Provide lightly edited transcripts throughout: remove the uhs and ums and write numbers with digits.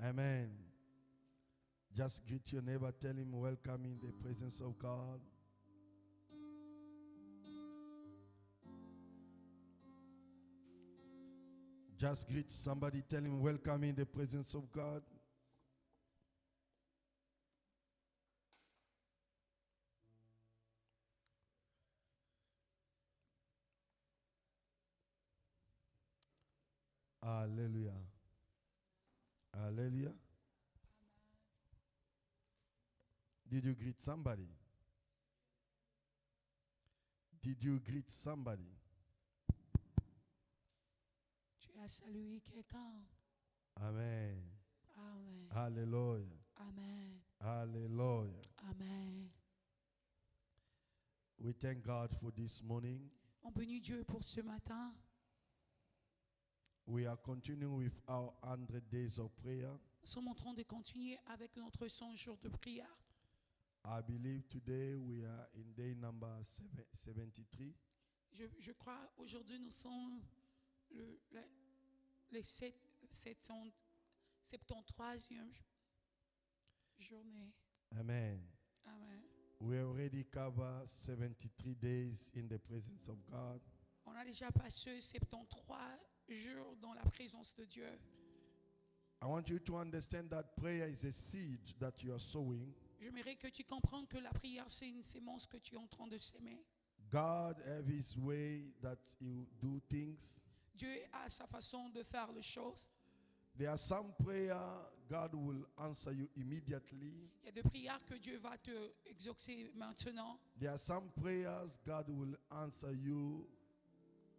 Amen. Just greet your neighbor, tell him welcome in the presence of God. Just greet somebody, tell him welcome in the presence of God. Hallelujah. Hallelujah. Did you greet somebody? Did you greet somebody? Tu as salué quelqu'un. Amen. Amen. Hallelujah. Amen. Hallelujah. Amen. We thank God for this morning. On bénit Dieu pour ce matin. We are continuing with our 100 days of prayer. Nous sommes en train de continuer avec notre 100 jours de prière. I believe today we are in day number 73. Je crois aujourd'hui nous sommes les 73e journée. Amen. Amen. We already covered 73 days in the presence of God. On a déjà passé 73 jours dans la présence de Dieu. I want you to understand that prayer is a seed that you are sowing. J'aimerais que tu comprennes que la prière, c'est une sémence que tu es en train de s'aimer. God have his way that he do things. Dieu a sa façon de faire les choses. There are some prayer God will answer you immediately. Il y a des prières que Dieu va te exaucer maintenant. There are some prayers God will answer you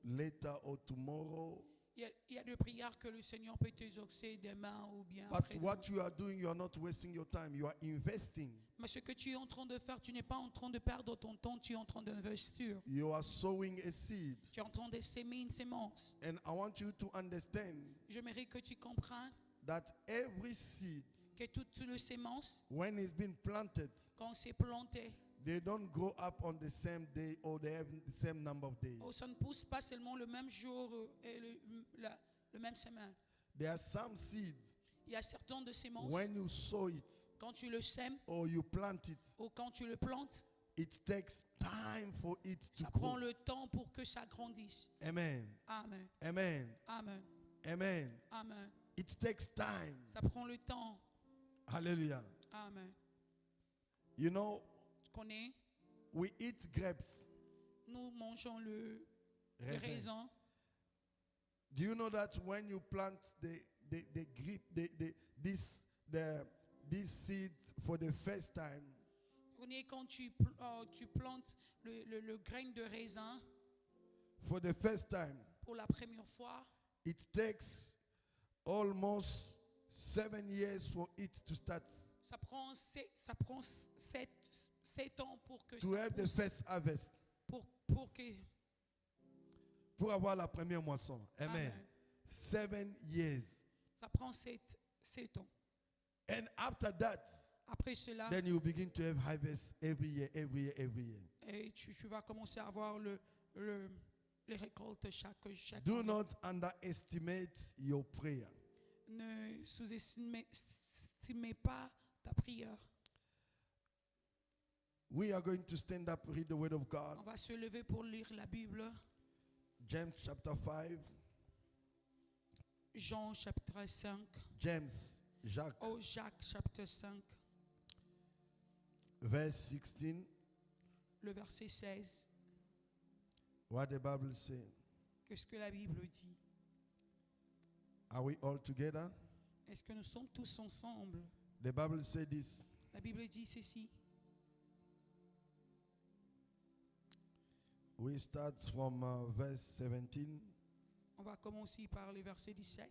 later or tomorrow. Il y a des prières que le Seigneur peut t'exaucer demain ou bien But après. what you are doing, you are not wasting your time. You are investing. Mais ce que tu es en train de faire, tu n'es pas en train de perdre ton temps, tu es en train d'investir. You are sowing a seed. Tu es en train de s'aimer une sémence. And I want you to understand J'aimerais que tu comprennes that every seed, que toute la sémence, when it's been planted, quand c'est planté, they don't grow up on the same day or they have the same number of days. ça ne pousse pas seulement le même jour et le même semaine. There are some seeds, Il y a certaines de sémences, when you sow it quand tu le sèmes or you plant it, ou quand tu le plantes, it takes time for it to ça prend grow. le temps pour que ça grandisse. Amen. Amen. Amen. Amen. Amen. Amen. It takes time. Ça prend le temps. Hallelujah. Amen. You know, Tu connais, we eat grapes. nous mangeons le Raisin. raisin. Do you know that when you plant the grape, this seed for the first time, Tu connais quand tu plantes le grain de raisin for the first time, pour la première fois, it takes almost 7 years for it to start, ça prend 7 ans pour que to ça have the pousse, first harvest, pour que pour avoir la première moisson. Amen. Amen. 7 years. ça prend 7 ans. And after that, Après cela, then you begin to have harvest every year, every year, every year. et tu vas commencer à avoir les récoltes chaque Do année. not underestimate your prayer. Ne sous-estimez pas ta prière. We are going to stand up, read the word of On God. va se lever pour lire la Bible. James chapter 5. Jean chapitre 5. James, Jacques, Jacques chapitre 5, verse 16. le verset 16. What the Bible says. Qu'est-ce que la Bible dit? Are we all together? Est-ce que nous sommes tous ensemble? The Bible says this. La Bible dit ceci. We start from verse 17. On va commencer par le verset 17.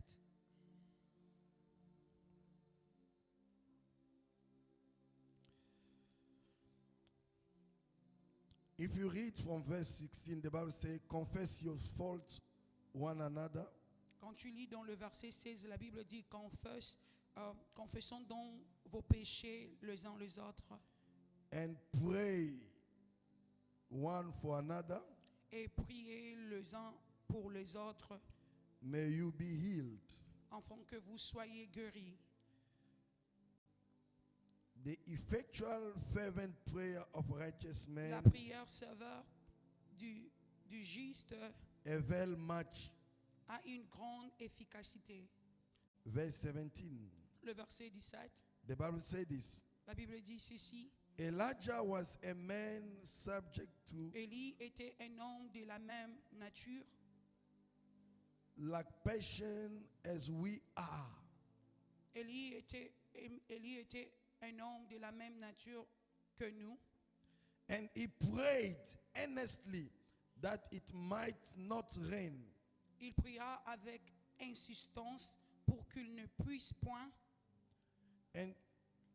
If you read from verse 16, the Bible says, confess your faults one another. Quand tu lis dans le verset 16, la Bible dit confessons donc vos péchés les uns les autres And pray one for another. et priez les uns pour les autres May you be healed. afin que vous soyez guéris. The effectual fervent prayer of righteous La man prière sévère du juste avail much. a une grande efficacité. Verse 17. Le verset 17, The Bible says this. la Bible dit ceci. Elijah was a man subject to Élie était un homme de la même nature, like passion as we are. Élie était un homme de la même nature que nous. And he prayed earnestly that it might not rain. Il pria avec insistance pour qu'il ne puisse point, And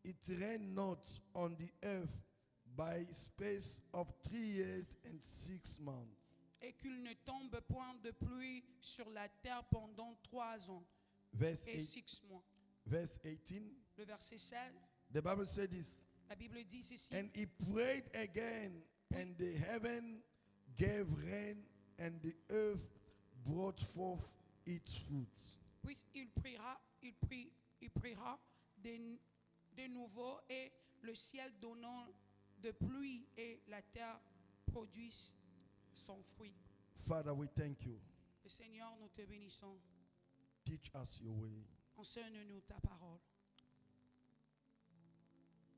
it rained not on the earth by space of 3 years and 6 months. et qu'il ne tombe point de pluie sur la terre pendant 3 ans Verse, et 8, 6 mois. verse 18. Le verset 16, The Bible said this. la Bible dit ceci. And he prayed again, and the heaven gave rain, and the earth brought forth its fruits. Puis il priera de nouveau et le ciel donnant de pluie et la terre produit son fruit. Father, we thank you. Et Seigneur, nous te bénissons. Teach us your way. Enseigne-nous ta parole.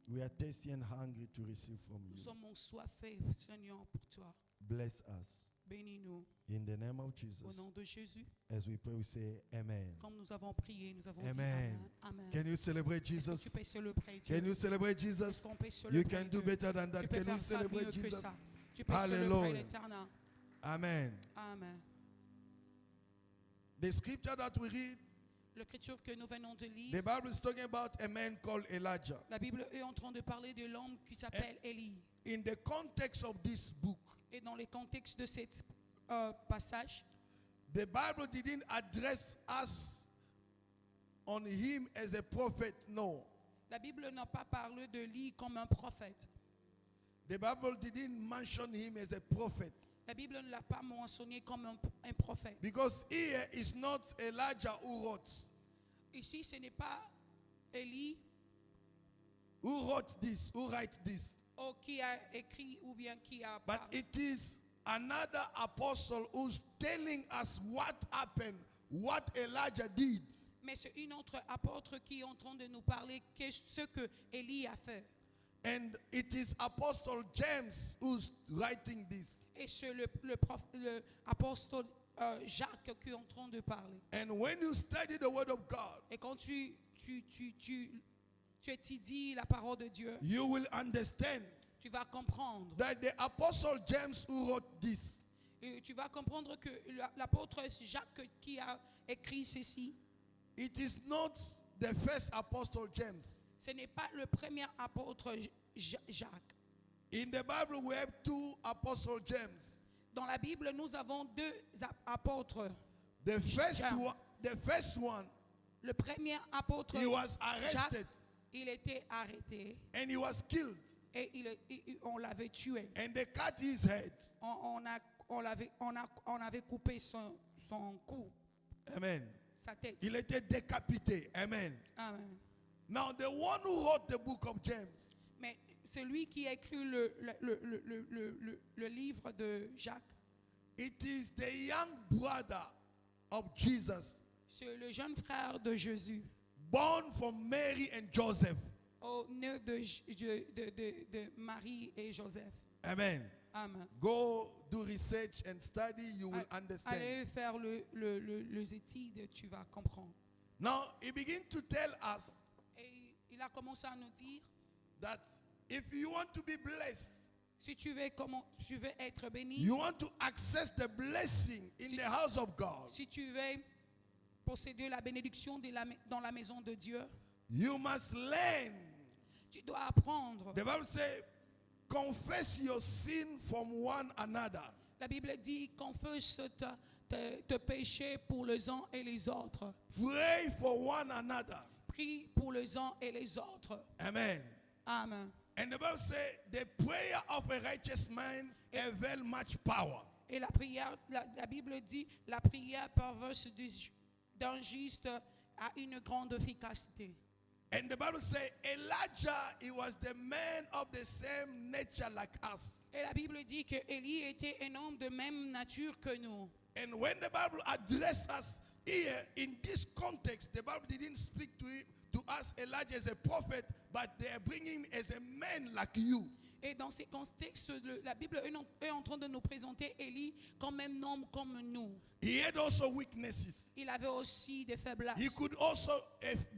We are thirsty and hungry to receive from Nous you. sommes soifés, Seigneur, pour toi. Bless us. Bénis-nous. In the name of Au Jesus. nom de Jésus, As we pray, we say amen. comme nous avons prié, nous avons dit Amen. Amen. Amen. Can you celebrate Est-ce que Jesus? tu peux célébrer Dieu? Can you celebrate Est-ce Jesus? qu'on peut You célébrer can do Dieu? better than that. Tu peux Can you faire ça mieux celebrate que Jesus? ça. Tu peux Hallelujah. célébrer l'Éternel. Amen. Amen. The scripture that we read, L'écriture que nous venons de lire, the Bible is talking about a man called Elijah. la Bible est en train de parler de l'homme qui s'appelle Élie. In the context of this book, Et dans le contexte de cet passage, the Bible didn't address us on him as a prophet, no. la Bible n'a pas parlé de lui comme un prophète. The Bible didn't mention him as a prophet. La Bible ne l'a pas mentionné comme un prophète. Because here is not Elijah who wrote. Ici, ce n'est pas Élie Who wrote this? Who write this? qui a écrit ou bien qui a But parlé. it is another apostle who's telling us what happened, what Elijah did. Mais c'est une autre apôtre qui est en train de nous parler de ce que Élie a fait. And it is Apostle James who's writing this. Et c'est l'apôtre Jacques qui est en train de parler. And when you study the word of God, Et quand tu étudies la parole de Dieu, you will understand tu vas comprendre. that the Apostle James who wrote this, Et tu vas comprendre que l'apôtre Jacques qui a écrit ceci, it is not the first Apostle James. ce n'est pas le premier apôtre Jacques. In the Bible, we have 2 Apostle James. Dans la Bible, nous avons 2 apôtres. The first James. one, the first one, Le premier apôtre he was arrested Jacques, il était arrêté and he was killed, et on l'avait tué. and they cut his head. On avait coupé son cou, Amen. sa tête. Il était décapité. Amen. Amen. Now, the one who wrote the book of James, Mais celui qui a écrit le livre de Jacques, it is the young brother of Jesus, c'est le jeune frère de Jésus, born from Mary and Joseph. au nez de Marie et Joseph. Amen. Amen. Go do research and study, you will understand. Allez faire les études, tu vas comprendre. Now, he began to tell us Et il a commencé à nous dire, that if you want to be blessed, si tu veux être béni, you want to access the blessing in the house of God, si tu veux posséder la bénédiction dans la maison de Dieu, you must learn. tu dois apprendre. The Bible says, confess your sin from one another. La Bible dit, confesse tes péchés pour les uns et les autres. Pray for one another. Prie pour les uns et les autres. Amen. Amen. And the Bible says, the prayer of a righteous man avail much power. Et la prière, la Bible dit, la prière perverse d'un juste a une grande efficacité. And the Bible says Elijah, he was the man of the same nature like us. Et la Bible dit que Élie était un homme de même nature que nous. And when the Bible addresses us here in this context, the Bible didn't speak to us Elijah as a prophet, but they are bringing him as a man like you. Et dans ces contextes, la Bible est en train de nous présenter Élie comme un homme comme nous. He had also weaknesses. Il avait aussi des faiblesses. He could also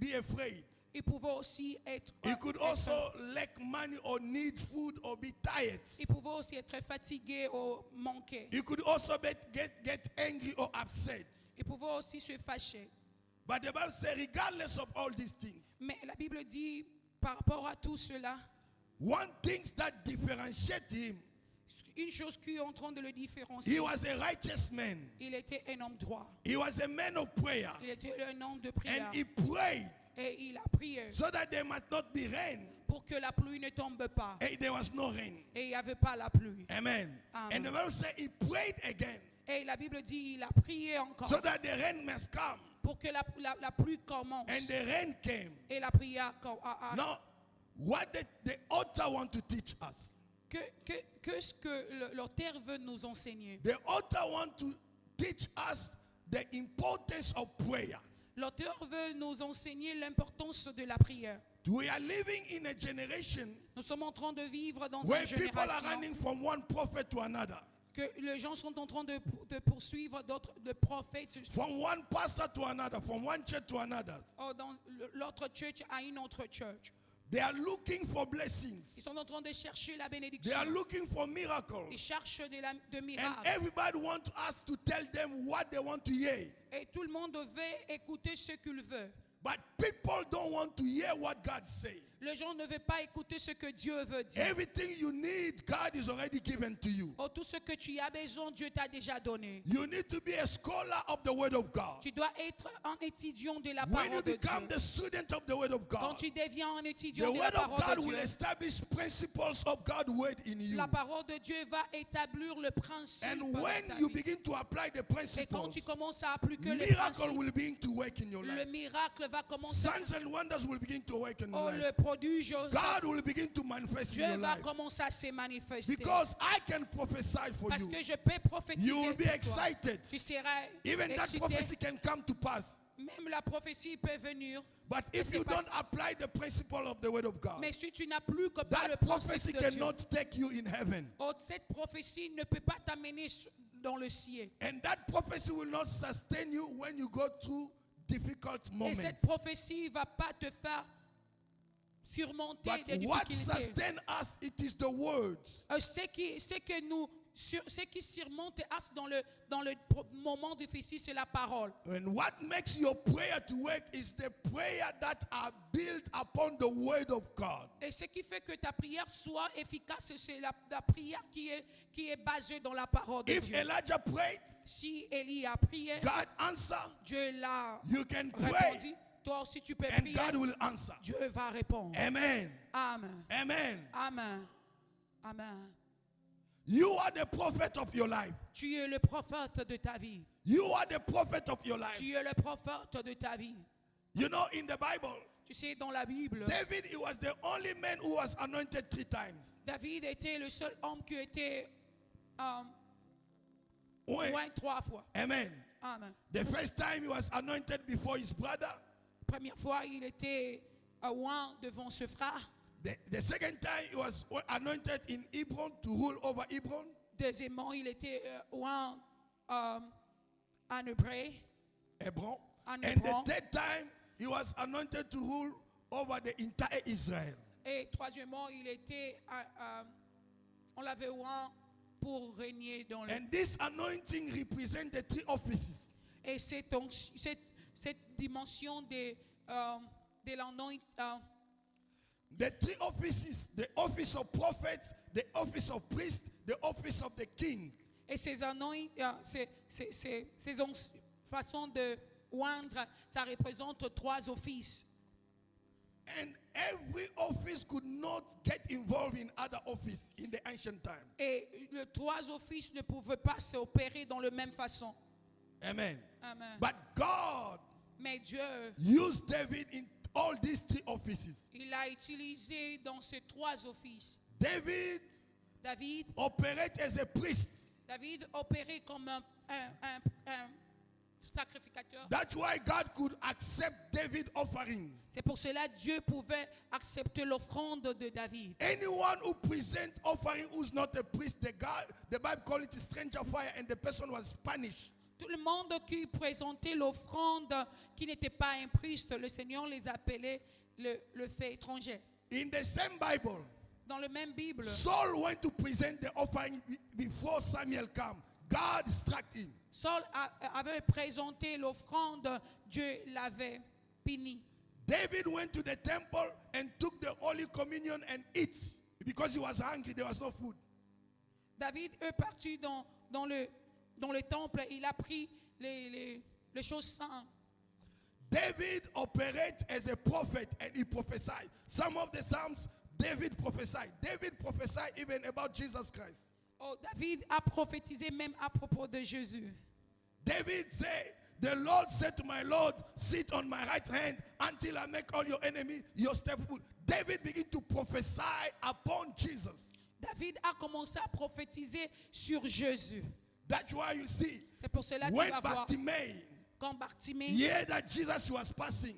be afraid. Il pouvait aussi être. He could also lack money or need food or be tired. Il pouvait aussi être fatigué ou manqué. He could also get angry or upset. Il pouvait aussi se fâcher. But the Bible says, regardless of all these things, Mais la Bible dit, par rapport à tout cela, one thing that differentiates him, une chose qui est en train de le différencier, he was a righteous man. il était un homme droit. He was a man of prayer. Il était un homme de prière. And he prayed Et il a prié so that there must not be rain. pour que la pluie ne tombe pas. And there was no rain. Et il n'y avait pas la pluie. Amen. Amen. And the Bible says he prayed again Et la Bible dit, il a prié encore so that the rain must come. pour que la pluie commence. And the rain came. Et la prière Now, what the author want to teach us? Qu'est-ce que l'auteur veut nous enseigner? The author want to teach us the importance of prayer. L'auteur veut nous enseigner l'importance de la prière. We are living in a generation Nous sommes en train de vivre dans where une people are génération running from one prophet to another, que les gens sont en train de poursuivre d'autres prophètes from one pastor to another, from one church to another. dans l'autre church à une autre church. They are looking for Ils blessings. sont en train de chercher la They bénédiction. are looking for Ils miracles. cherchent de And miracles. everybody wants us to tell them what they want to hear. Et tout le monde veut écouter ce qu'il veut. But people don't want to hear what God says. Les gens ne veulent pas écouter ce que Dieu veut dire. Everything you need, God is already given to you. Oh, tout ce que tu as besoin, Dieu t'a déjà donné. You need to be a scholar of the Word of God. Tu dois être un étudiant de la When you parole de become Dieu. the student of the Word of Quand God, tu deviens un the étudiant de la Word of parole God de will Dieu, establish principles of God's Word in you. la parole de Dieu va établir le principe. And dans when ta you vie. begin to apply the Et quand principles, tu commences à appliquer les miracle principes, will begin to work in your le life. miracle va commencer. Signs and wonders will begin to work in your Oh, life. le prodige, God will begin to manifest in Dieu your va life. commencer à se manifester. Because I can prophesy for Parce you. que je peux prophétiser You will be pour toi. excited. Tu seras Even that excité. prophecy can come to pass. Même la prophétie peut venir. But if c'est you pas don't apply the principle of the Word of God, Mais si tu n'as plus que pas le that prophecy principe de Dieu, cannot take you in heaven. oh, cette prophétie ne peut pas t'amener dans le ciel. And that prophecy will not sustain you when you go through difficult Et moments. cette prophétie ne va pas te faire surmonter But des what difficultés. sustains us, it is the words. Ce qui surmonte us dans le moment difficile, c'est la parole. And what makes your prayer to work is the prayer that are built upon the Word of God. Et ce qui fait que ta prière soit efficace, c'est la prière qui est basée dans la parole de If Dieu. Elijah prayed, Si Élie a prié, God answered. Dieu l'a You can pray, répondu. Toi aussi tu peux and prier, God will answer. Dieu va répondre. Amen. Amen. Amen. Amen. Amen. You are the prophet of your life. Tu es le prophète de ta vie. You are the prophet of your life. Tu es le prophète de ta vie. You know, in the Bible, Tu sais, dans la Bible, David, he was the only man who was anointed 3 times. David était le seul homme qui était Oui. loin 3 fois. Amen. Amen. The first time he was anointed before his brother. Première fois, il était loin devant ce frère. The second time he was anointed in Hebron to rule over Hebron. Deuxièmement, il était loin en hébreu. Hebron. En And the Hebron. third time he was anointed to rule over the entire Israel. Et troisièmement, il était, on l'avait loin pour régner dans le... And this anointing represents the 3 offices. Et cette dimension de l'anointing, The 3 offices, the office of prophet, the office of priest, the office of the king. et ces façons de oindre, ça représente 3 offices. And every office could not get involved in other office in the ancient time. Et les 3 offices ne pouvaient pas s'opérer dans la même façon. Amen. Amen. But God Mais Dieu used David in all all these three offices. Il a utilisé dans ces trois offices. David David operated as a priest. David opérait comme un sacrificateur. That's why God could accept David's offering. C'est pour cela que Dieu pouvait accepter l'offrande de David. Anyone who presents offering who's not a priest, the Bible calls it a stranger fire, and the person was punished. Tout le monde qui présentait l'offrande, qui n'était pas un priest, le Seigneur les appelait le fait étranger. In the same Bible, Dans le même Bible, Saul went to present the offering before Samuel came. God struck him. Saul avait présenté l'offrande, Dieu l'avait puni. David went to the temple and took the Holy Communion and ate because he was hungry. There was no food. David est parti dans le temple, il a pris les choses saintes. David operates as a prophet and he prophesied. Some of the Psalms, David prophesied. David prophesied even about Jesus Christ. Oh, David a prophétisé même à propos de Jésus. David said, the Lord said to my Lord, sit on my right hand until I make all your enemies your stepfoot. David began to prophesy upon Jesus. David a commencé à prophétiser sur Jésus. That's why you see, C'est pour cela que tu when vas voir Bartimaeus quand Bartimée, heard that Jesus was passing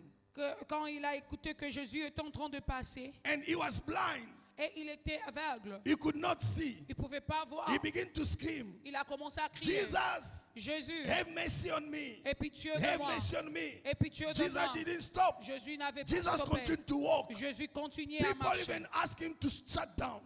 quand il a écouté que Jésus est en train de passer and he was blind, et il était aveugle, he could not see. il ne pouvait pas voir. He began to scream, Il a commencé à crier, Jesus, Jésus, have mercy on me. aie pitié de Have moi, mercy on me. aie pitié de Jesus moi. didn't stop. Jésus n'avait pas Jesus stoppé. continued to walk. Jésus continuait à People marcher. even asked him to shut down,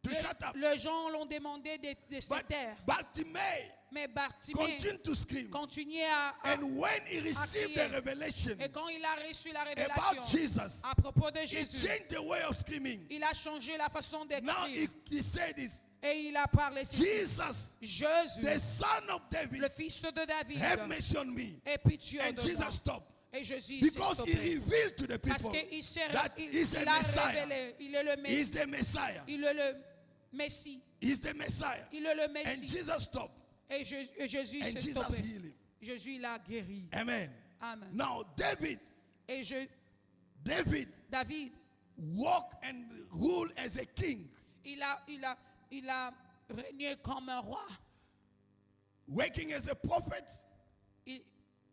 to shut up. Les gens l'ont demandé de se But taire. Bartimaeus Mais Bartimée continued to scream. continuait à And when he received the crier. revelation Et quand il a reçu la révélation about Jesus, à propos de he Jésus, changed the way of screaming. il a changé la façon de Now crier. he said this, Et il a parlé ceci. Jesus, Jésus, the son of le David, fils de David, have mercy on me. aie pitié And de moi. Jesus stopped. Et Jésus s'est Because he stoppé. revealed to the Parce people qu'il s'est that he's a il a Messiah. révélé, il est le He's Messie. the Messiah. Il est le Messie. He's the Messiah. Il est le And Messie. Jesus stopped. Et Jésus And s'est Jesus stoppé. healed him. Jésus l'a guéri. Amen. Amen. Now David Et David David, walked and ruled as a king. il a régné comme un roi. Working as a prophet, Il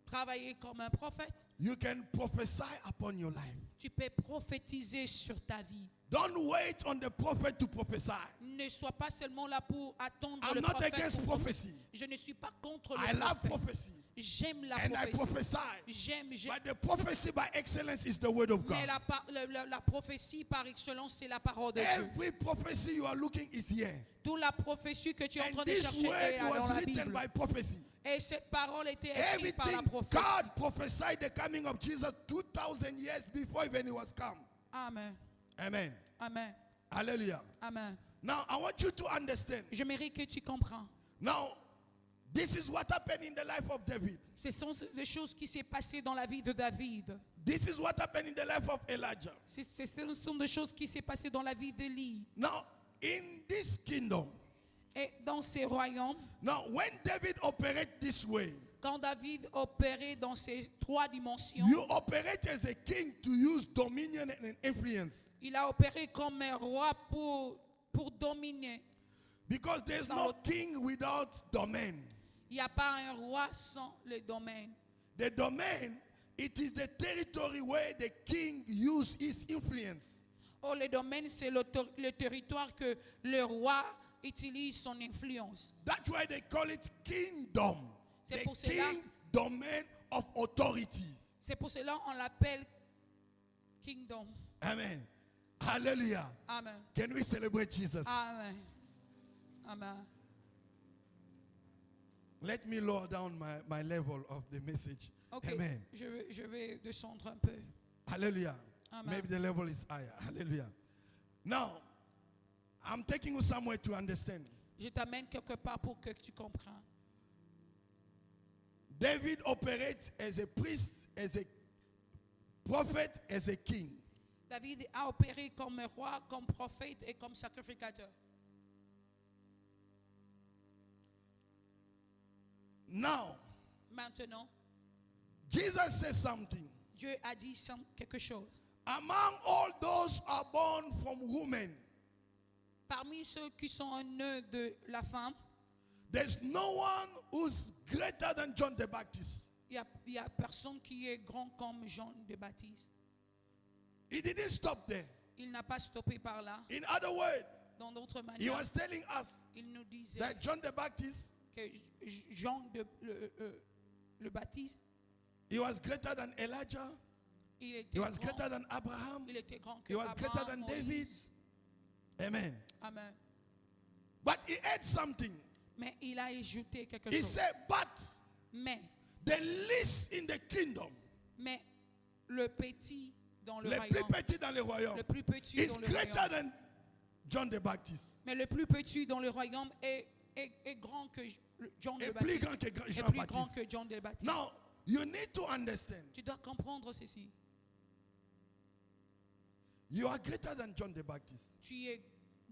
travaillait comme un prophète. you can prophesy upon your life. Tu peux prophétiser sur ta vie. Don't wait on the prophet to prophesy. Ne sois pas seulement là pour attendre I'm le not prophète. against pour- prophecy. Je ne suis pas contre I le love prophète. prophecy. J'aime la And I prophétie. prophesy. J'aime. But the prophecy by excellence is the word of Mais God. la prophétie par excellence, c'est la parole de Dieu. Every prophecy you are looking is here. Toute la prophétie que tu es en And train de this chercher word est dans was la written Bible. by prophecy. Et cette parole était écrite par la Everything prophétie. God prophesied the coming of Jesus 2,000 years before even he was come. Amen. Amen. Amen. Hallelujah. Amen. Now I want you to understand. Je mérite que tu comprends. Now, this is what happened in the life of David. Ce sont les choses qui s'est passées dans la vie de David. This is what happened in the life of Elijah. Ce sont des choses qui s'est passées dans la vie d'Élie. Now, in this kingdom, Et dans ces royaumes, now when David operates this way, quand David opérait dans ces trois dimensions, you operate as a king to use dominion and influence. il a opéré comme un roi pour dominer. Because there's no king without domain. Il n'y a pas un roi sans le domaine. The domain, it is the territory where the king uses his influence. Oh, le domaine, c'est le territoire que le roi utilise son influence. That's why they call it kingdom. C'est The pour cela- king domain of authorities. C'est pour cela qu'on l'appelle kingdom. Amen. Hallelujah. Amen. Can we celebrate Jesus? Amen. Amen. Let me lower down my level of the message. Ok, Amen. je vais descendre un peu. Hallelujah. Amen. Maybe the level is higher. Hallelujah. Now, I'm taking you somewhere to understand. Je t'amène quelque part pour que tu comprennes. David operates as a priest, as a prophet, as a king. David a opéré comme roi, comme prophète et comme sacrificateur. Now, Maintenant, Jesus says something. Dieu a dit quelque chose. Among all those who are born from women, Parmi ceux qui sont nés de la femme, there's no one who's greater than John the Baptist. il y a personne qui est grand comme Jean le Baptiste. He didn't stop there. Il n'a pas stoppé par là. In other words, Dans d'autres he manières, was telling us il nous disait that John the Baptist, que Jean le Baptiste, he was greater than Elijah, il était he was grand, greater than Abraham, il était grand que he was greater Abraham, than David. Moïse. Amen. Amen. But he had something. Mais il a ajouté quelque He chose. said, but Mais the least in the kingdom, le petit dans le le plus royaume, petit dans le royaume, le plus petit is dans le greater royaume, than John the Baptist. mais le plus petit dans le royaume est grand que Jean Et le plus Baptiste. grand que Est Jean plus grand Baptiste. que Jean le Baptiste. Now, you need to understand, Tu dois comprendre ceci. you are greater than John the Baptist. Tu es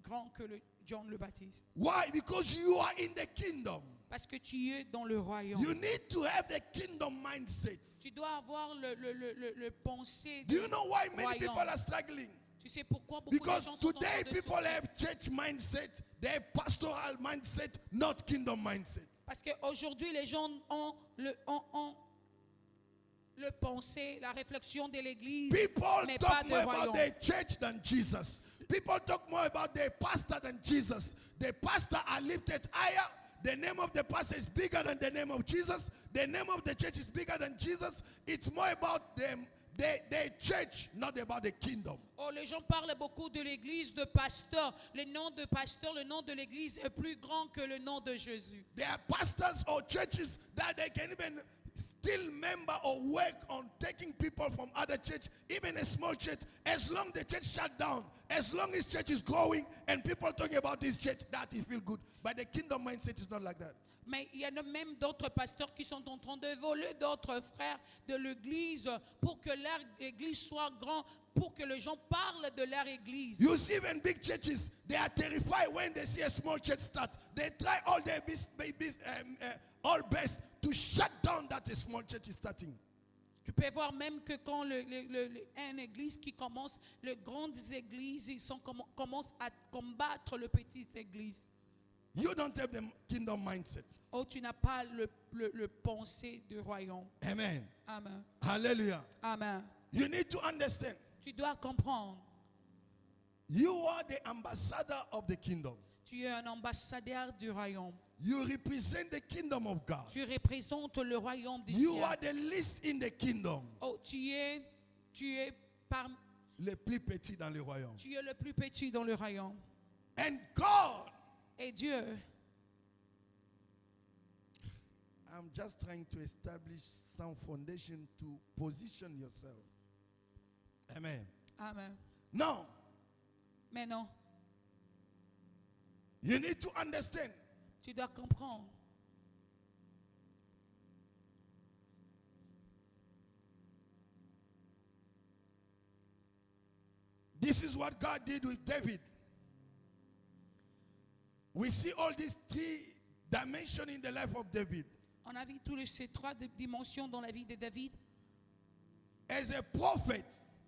grand que Jean le Baptiste. Why? Because you are in the kingdom. Parce que tu es dans le royaume. You need to have the kingdom mindset. Tu dois avoir le pensée Do de you know why many royaume. people are struggling? Tu sais pourquoi beaucoup de Because gens sont en train today de people souffrir? have church mindset, they have pastoral mindset, not kingdom mindset. Parce qu'aujourd'hui, les gens ont le pensée, la réflexion de l'église, People mais talk pas de more about royaume. their church than Jesus. People talk more about their pastor than Jesus. The pastor are lifted higher. The name of the pastor is bigger than the name of Jesus. The name of the church is bigger than Jesus. It's more about them, their church, not about the kingdom. Oh, les gens parlent beaucoup de l'église de pasteur. Le nom de pasteur, le nom de l'église est plus grand que le nom de Jésus. There are pastors or churches that they can even still member or work on taking people from other church, even a small church, as long the church shut down, as long as church is growing and people talking about this church, that he feel good. But the kingdom mindset is not like that. Mais il y en a même d'autres pasteurs qui sont en train de voler d'autres frères de l'église pour que leur église soit grande, pour que les gens parlent de leur église. You see even big churches, they are terrified when they see a small church start. They try all their all best to shut down that a small church is starting. Tu peux voir même que quand une église qui commence, les grandes églises, commencent à combattre le petite église. You don't have the kingdom mindset. Oh, tu n'as pas le pensée du royaume. Amen. Amen. Hallelujah. Amen. You need to understand. Tu dois comprendre. You are the ambassador of the kingdom. Tu es un ambassadeur du royaume. You represent the kingdom of God. Tu représentes le royaume du You ciel. are the least in the kingdom. Oh, tu es Le plus petit dans le royaume. tu es le plus petit dans le royaume. And God, Et Dieu, I'm just trying to establish some foundation to position yourself. Amen. Amen. Now, Mais non, you need to understand. tu dois comprendre. This is what God did with David. We see all these three dimensions in the life of David. On a vu tous ces trois dimensions dans la vie de David. As a prophet,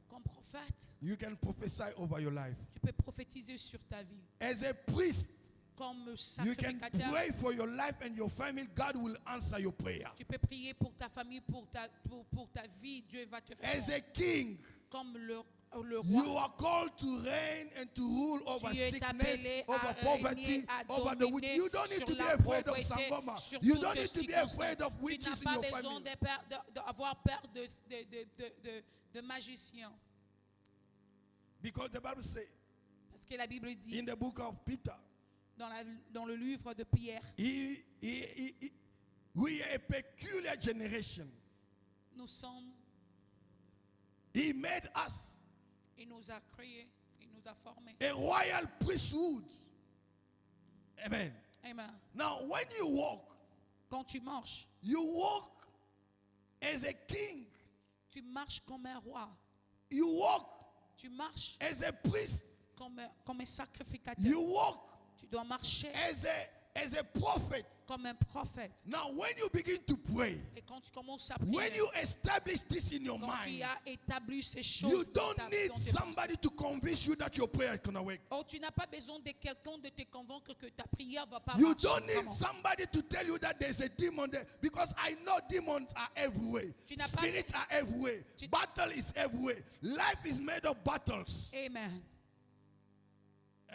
Comme prophète, you can prophesy over your life. tu peux prophétiser sur ta vie. As a priest, Comme you can sacrificateur, pray for your life and your family. God will answer your prayer. tu peux prier pour ta famille, pour ta vie. Dieu va te As répondre. a king, Comme le you roi, are called to reign and to rule over tu es sickness, appelé over à poverty, régner, à over the witch. dominer You don't need sur to be la afraid of pauvreté, Sangoma. sur You toutes don't les need to be circonstances. afraid of Tu witches n'as in pas your besoin family. d'avoir peur de magiciens. Because the Bible says Parce que la Bible dit in the book of Peter, dans le livre de Pierre, we are a peculiar generation. nous sommes, He made us il nous a créés, il nous a formés. a royal priesthood. Amen. Amen. Now, when you walk Quand tu walk as a king. tu marches comme un roi. You walk Tu marches as a priest. comme un sacrificateur. You walk Tu dois marcher as a as a prophet. comme un prophète. Now, when you begin to pray, Et quand tu commences à when prier, you establish this in your quand tu mind, as établi ces choses, you dans don't ta- need dans tes somebody to convince you that your prayer is going to work. Oh, tu n'as pas besoin de quelqu'un de te convaincre que ta prière va pas You marcher. don't need Comment? somebody to tell you that there's a demon there, because I know demons are everywhere. Tu n'as pas- Spirits are everywhere. Tu- Battle is everywhere. Life is made of battles. Amen.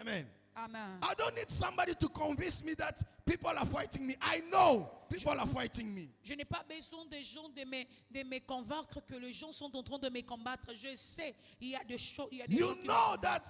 Amen. Amen. I don't need somebody to convince me that people are fighting me. I know people are fighting me. Je n'ai pas besoin des gens de me convaincre que les gens sont en train de me combattre. Je sais, il y a des choses, il y a des You gens qui me know combattent. that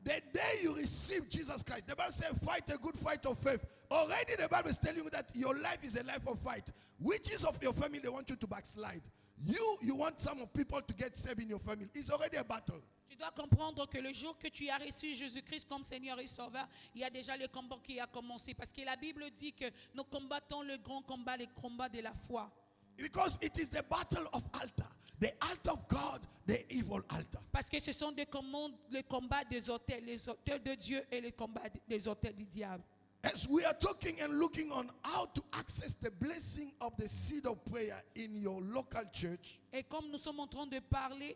the day you receive Jesus Christ, the Bible says, fight a good fight of faith. Already the Bible is telling you that your life is a life of fight. Which of your family they want you to backslide? You want some of people to get saved in your family. It's already a battle. Tu dois comprendre que le jour que tu as reçu Jésus-Christ comme Seigneur et Sauveur, il y a déjà le combat qui a commencé. Parce que la Bible dit que nous combattons le grand combat, le combat de la foi. Because it is the battle of altar. The altar of God, the evil altar. Parce que ce sont des commandes, le combat des autels, les autels de Dieu et le combat des autels du diable. As we are talking and looking on how to access the blessing of the seed of prayer in your local church, Et comme nous sommes en train de parler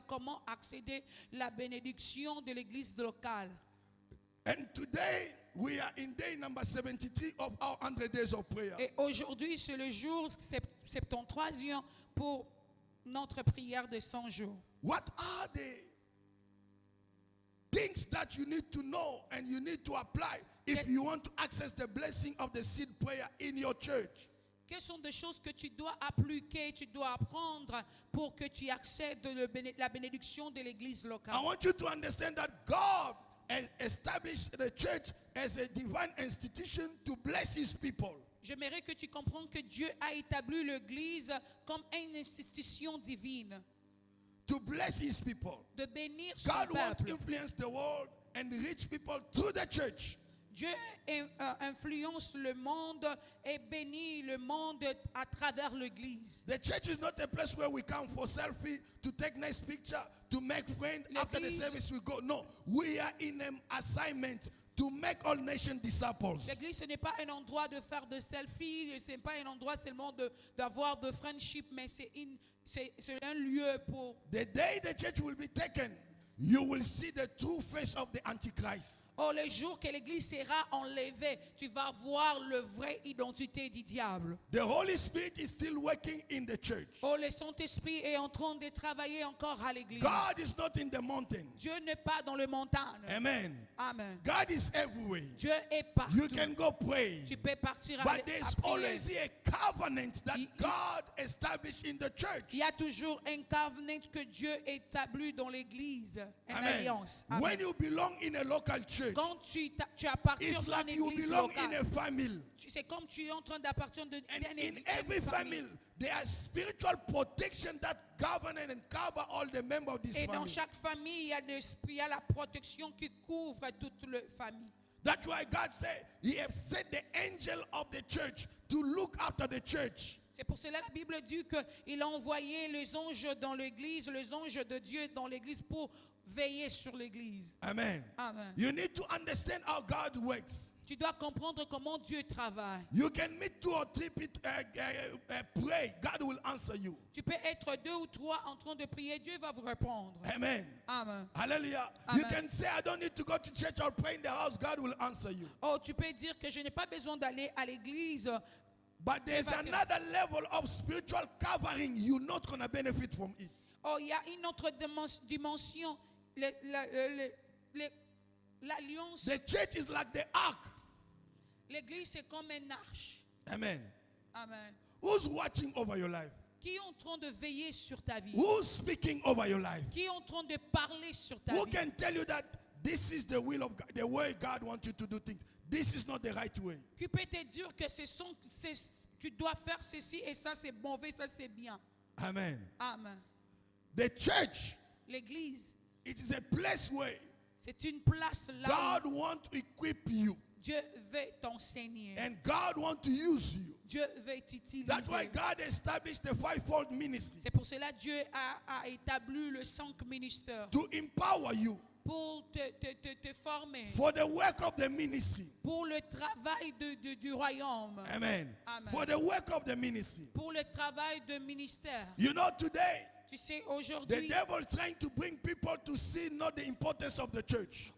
comment accéder la bénédiction de l'église locale. and today we are in day number 73 of our 100 days of prayer. Et aujourd'hui, c'est le jour 73e pour notre prière de 100 jours. What are the things that you need to know and you need to apply if you want to access the blessing of the seed prayer in your church? Quelles sont des choses que tu dois appliquer, tu dois apprendre pour que tu accèdes la bénédiction de l'église I locale? want you to understand that God has established the church as a divine institution to bless his people. J'aimerais que tu comprennes que Dieu a établi l'église comme une institution divine To bless his people. de bénir son God wants to peuple. influence the world and reach people through the church. Dieu influence le monde et bénit le monde à travers l'église. The church is not a place where we come for selfie, to take nice picture, to make friends. After the L'église- service we go. No, we are in an assignment to make all nations disciples. L'église, ce n'est pas un endroit de faire de selfies, ce n'est pas un endroit seulement d'avoir de friendship, mais c'est un lieu pour... The day the church will be taken, you will see the true face of the Antichrist. Oh, le jour que l'église sera enlevée, tu vas voir la vraie identité du diable. The Holy Spirit is still working in the church. Oh, le Saint-Esprit est en train de travailler encore à l'église. God is not in the mountain. Dieu n'est pas dans le montagne. Amen. Amen. God is everywhere. Dieu est partout. You can go pray. Tu peux partir à But there's prier. always a covenant that Il- God established in the church. Il y a toujours un covenant que Dieu établit dans l'église, une Amen. alliance. When Amen. you belong in a local church, Quand tu appartiens it's à like une you église belong in locale, a family. c'est comme tu es en train d'appartenir And d'une in every family, there is spiritual protection that govern and cover all the members of this Et dans family. chaque famille, il y a la protection qui couvre toute la famille. That's why God said He has set the angel of the church to look after the church. C'est pour cela que la Bible dit qu'il a envoyé les anges dans l'église, les anges de Dieu dans l'église pour veiller sur l'église. Amen. Amen. You need to understand how God works. Tu dois comprendre comment Dieu travaille. You can meet 2 or 3 people, pray. God will answer you. Tu peux être 2 ou 3 en train de prier, Dieu va vous répondre. Amen. Amen. Hallelujah. Amen. You can say, I don't need to go to church or pray in the house. God will answer you. Oh, tu peux dire que je n'ai pas besoin d'aller à l'église. But there's Eva- another level of spiritual covering. You're not going to benefit from it. Oh, il y a une autre dimension, l'alliance. The church is like the ark. L'église, c'est comme une arche. Amen. Amen. Who's watching over your life? Qui est en train de veiller sur ta vie? Who's speaking over your life? Qui est en train de parler sur ta Who vie? can tell you that this is the will of God, the way God wants you to do things? This is not the right way. Qui peut te dire que tu dois faire ceci et ça c'est mauvais, ça c'est bien? Amen. Amen. The church, L'église, it is a place where c'est une place là God wants to equip you où Dieu veut t'enseigner. and God wants to use you. Dieu veut t'utiliser. That's why God established the fivefold ministry C'est pour cela que Dieu a établi le 5 ministères to empower you, pour te former, for the work of the ministry. pour le travail du royaume, Amen. Amen. For the work of the ministry. pour le travail de ministère. You know, today, Tu sais, the aujourd'hui, devil is trying to bring people to see not the importance of the church.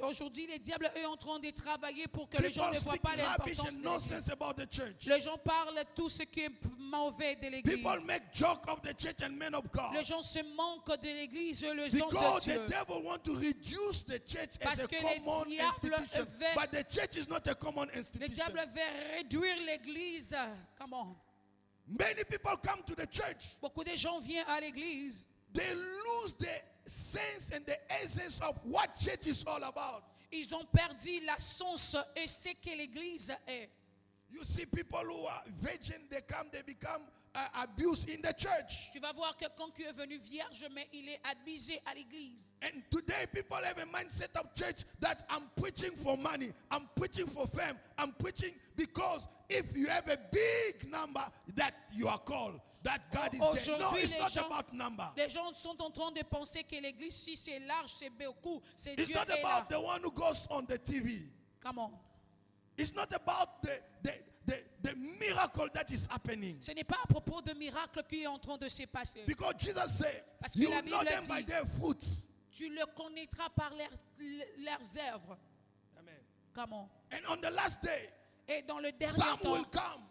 aujourd'hui, les diables eux, en train de travailler pour que les gens People ne voient speak pas rubbish l'importance and de l'église. nonsense about the church. Les gens parlent tout ce qui est mauvais de l'église. People make joke of the church and men of God. Les gens se manquent de l'église et les hommes Because de the Dieu. devil want to reduce the church Parce as a que les common diables institution. veulent- But the church is not a common Le institution. diable veut réduire l'église. Comment? Many people come to the church. Beaucoup de gens viennent à l'église. They lose the sense and the essence of what church is all about. Ils ont perdu la sens et ce que l'église est. You see people who are virgin, they become abused in the church. Tu vas voir quelqu'un qui est venu vierge, mais il est abusé à l'église. And today people have a mindset of church that I'm preaching for money, I'm preaching for fame, I'm preaching because if you have a big number that you are called, that God is there. No, Aujourd'hui, it's not about number. les gens sont en train de penser que l'église, si c'est large, c'est beaucoup, c'est It's Dieu not est là. about the one who goes on the TV. Come on. It's not about the miracle that is happening. Ce n'est pas à propos de miracles qui est en train de se passer. Because Jesus said, Parce que you la know Bible them by dit- their fruits. Tu le connaîtras par leurs œuvres. Amen. Come on. And on the last day, Et dans le dernier some temps, will come.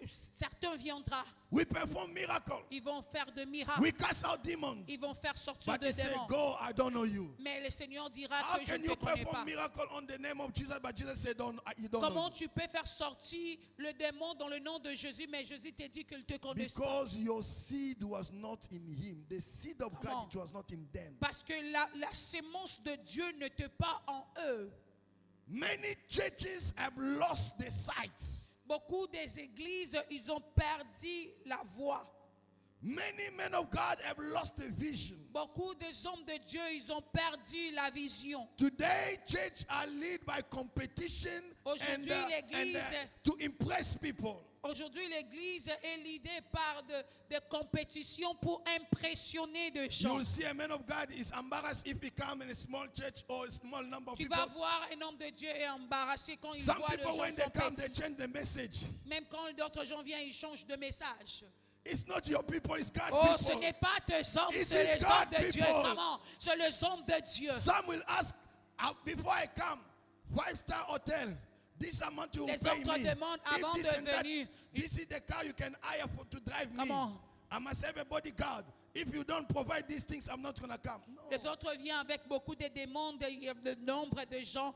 certains viendront. We perform miracles. Ils vont faire de miracles. We cast out demons. Ils vont faire sortir But de he said, démons. go, I don't know you. Mais le Seigneur dira How que je can ne you te connais pas. perform miracle on the name of Jesus? But Jesus said, you don't know. Comment tu peux faire sortir le démon dans le nom de Jésus, mais Jésus te dit qu'il te connaît pas? Because your seed was not in him. The seed of Come on. God, it was not in them. Parce que la sémence de Dieu n'était pas en eux. Many churches have lost the sight. Beaucoup des églises, ils ont perdu la voix. Many men of God have lost the vision. Beaucoup des hommes de Dieu, ils ont perdu la vision. Today, church are led by competition Aujourd'hui, l'église- to impress people. Aujourd'hui, l'église est l'idée par de compétitions pour impressionner des You gens. will see a man of God is embarrassed if he come in a small church or a small number of Tu people. vas voir un homme de Dieu est embarrassé quand il Some voit les people, gens when they come, they compétir. change the message. Même quand d'autres gens viennent, ils changent de message. It's not your people, it's God Oh, ce people. n'est pas tes hommes, It c'est is les God hommes de Dieu. people. Comment? C'est les hommes de Dieu. Some will ask, before I come, 5-star hotel, this amount you will Les pay autres me. demandent If avant this de and that, venir. this is the car you can hire to drive me. Come on. I must have a bodyguard. If you don't provide these things, I'm not going to come. No. Les autres viennent avec beaucoup de demandes, de nombre de gens,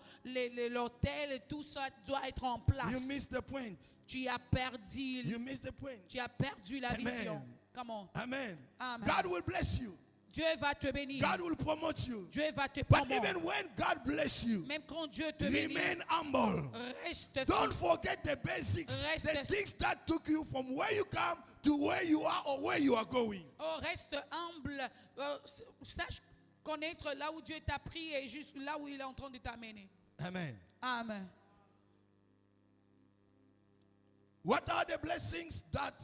l'hôtel, et tout ça doit être en You place. missed the point. Tu as perdu, You missed the point. tu as perdu la Amen. vision. Come on. Amen. Amen. God will bless you. Dieu va te bénir. God will promote you. Dieu va te But promouvoir. even when God bless you, Même quand Dieu te bénit, remain humble. reste Don't fidèle. forget the basics. Reste- The things that took you from where you come to where you are or where you are going. Oh, reste humble. Sache connaître là où Dieu t'a pris et juste là où il est en train de t'amener. Amen. Amen. What are the blessings that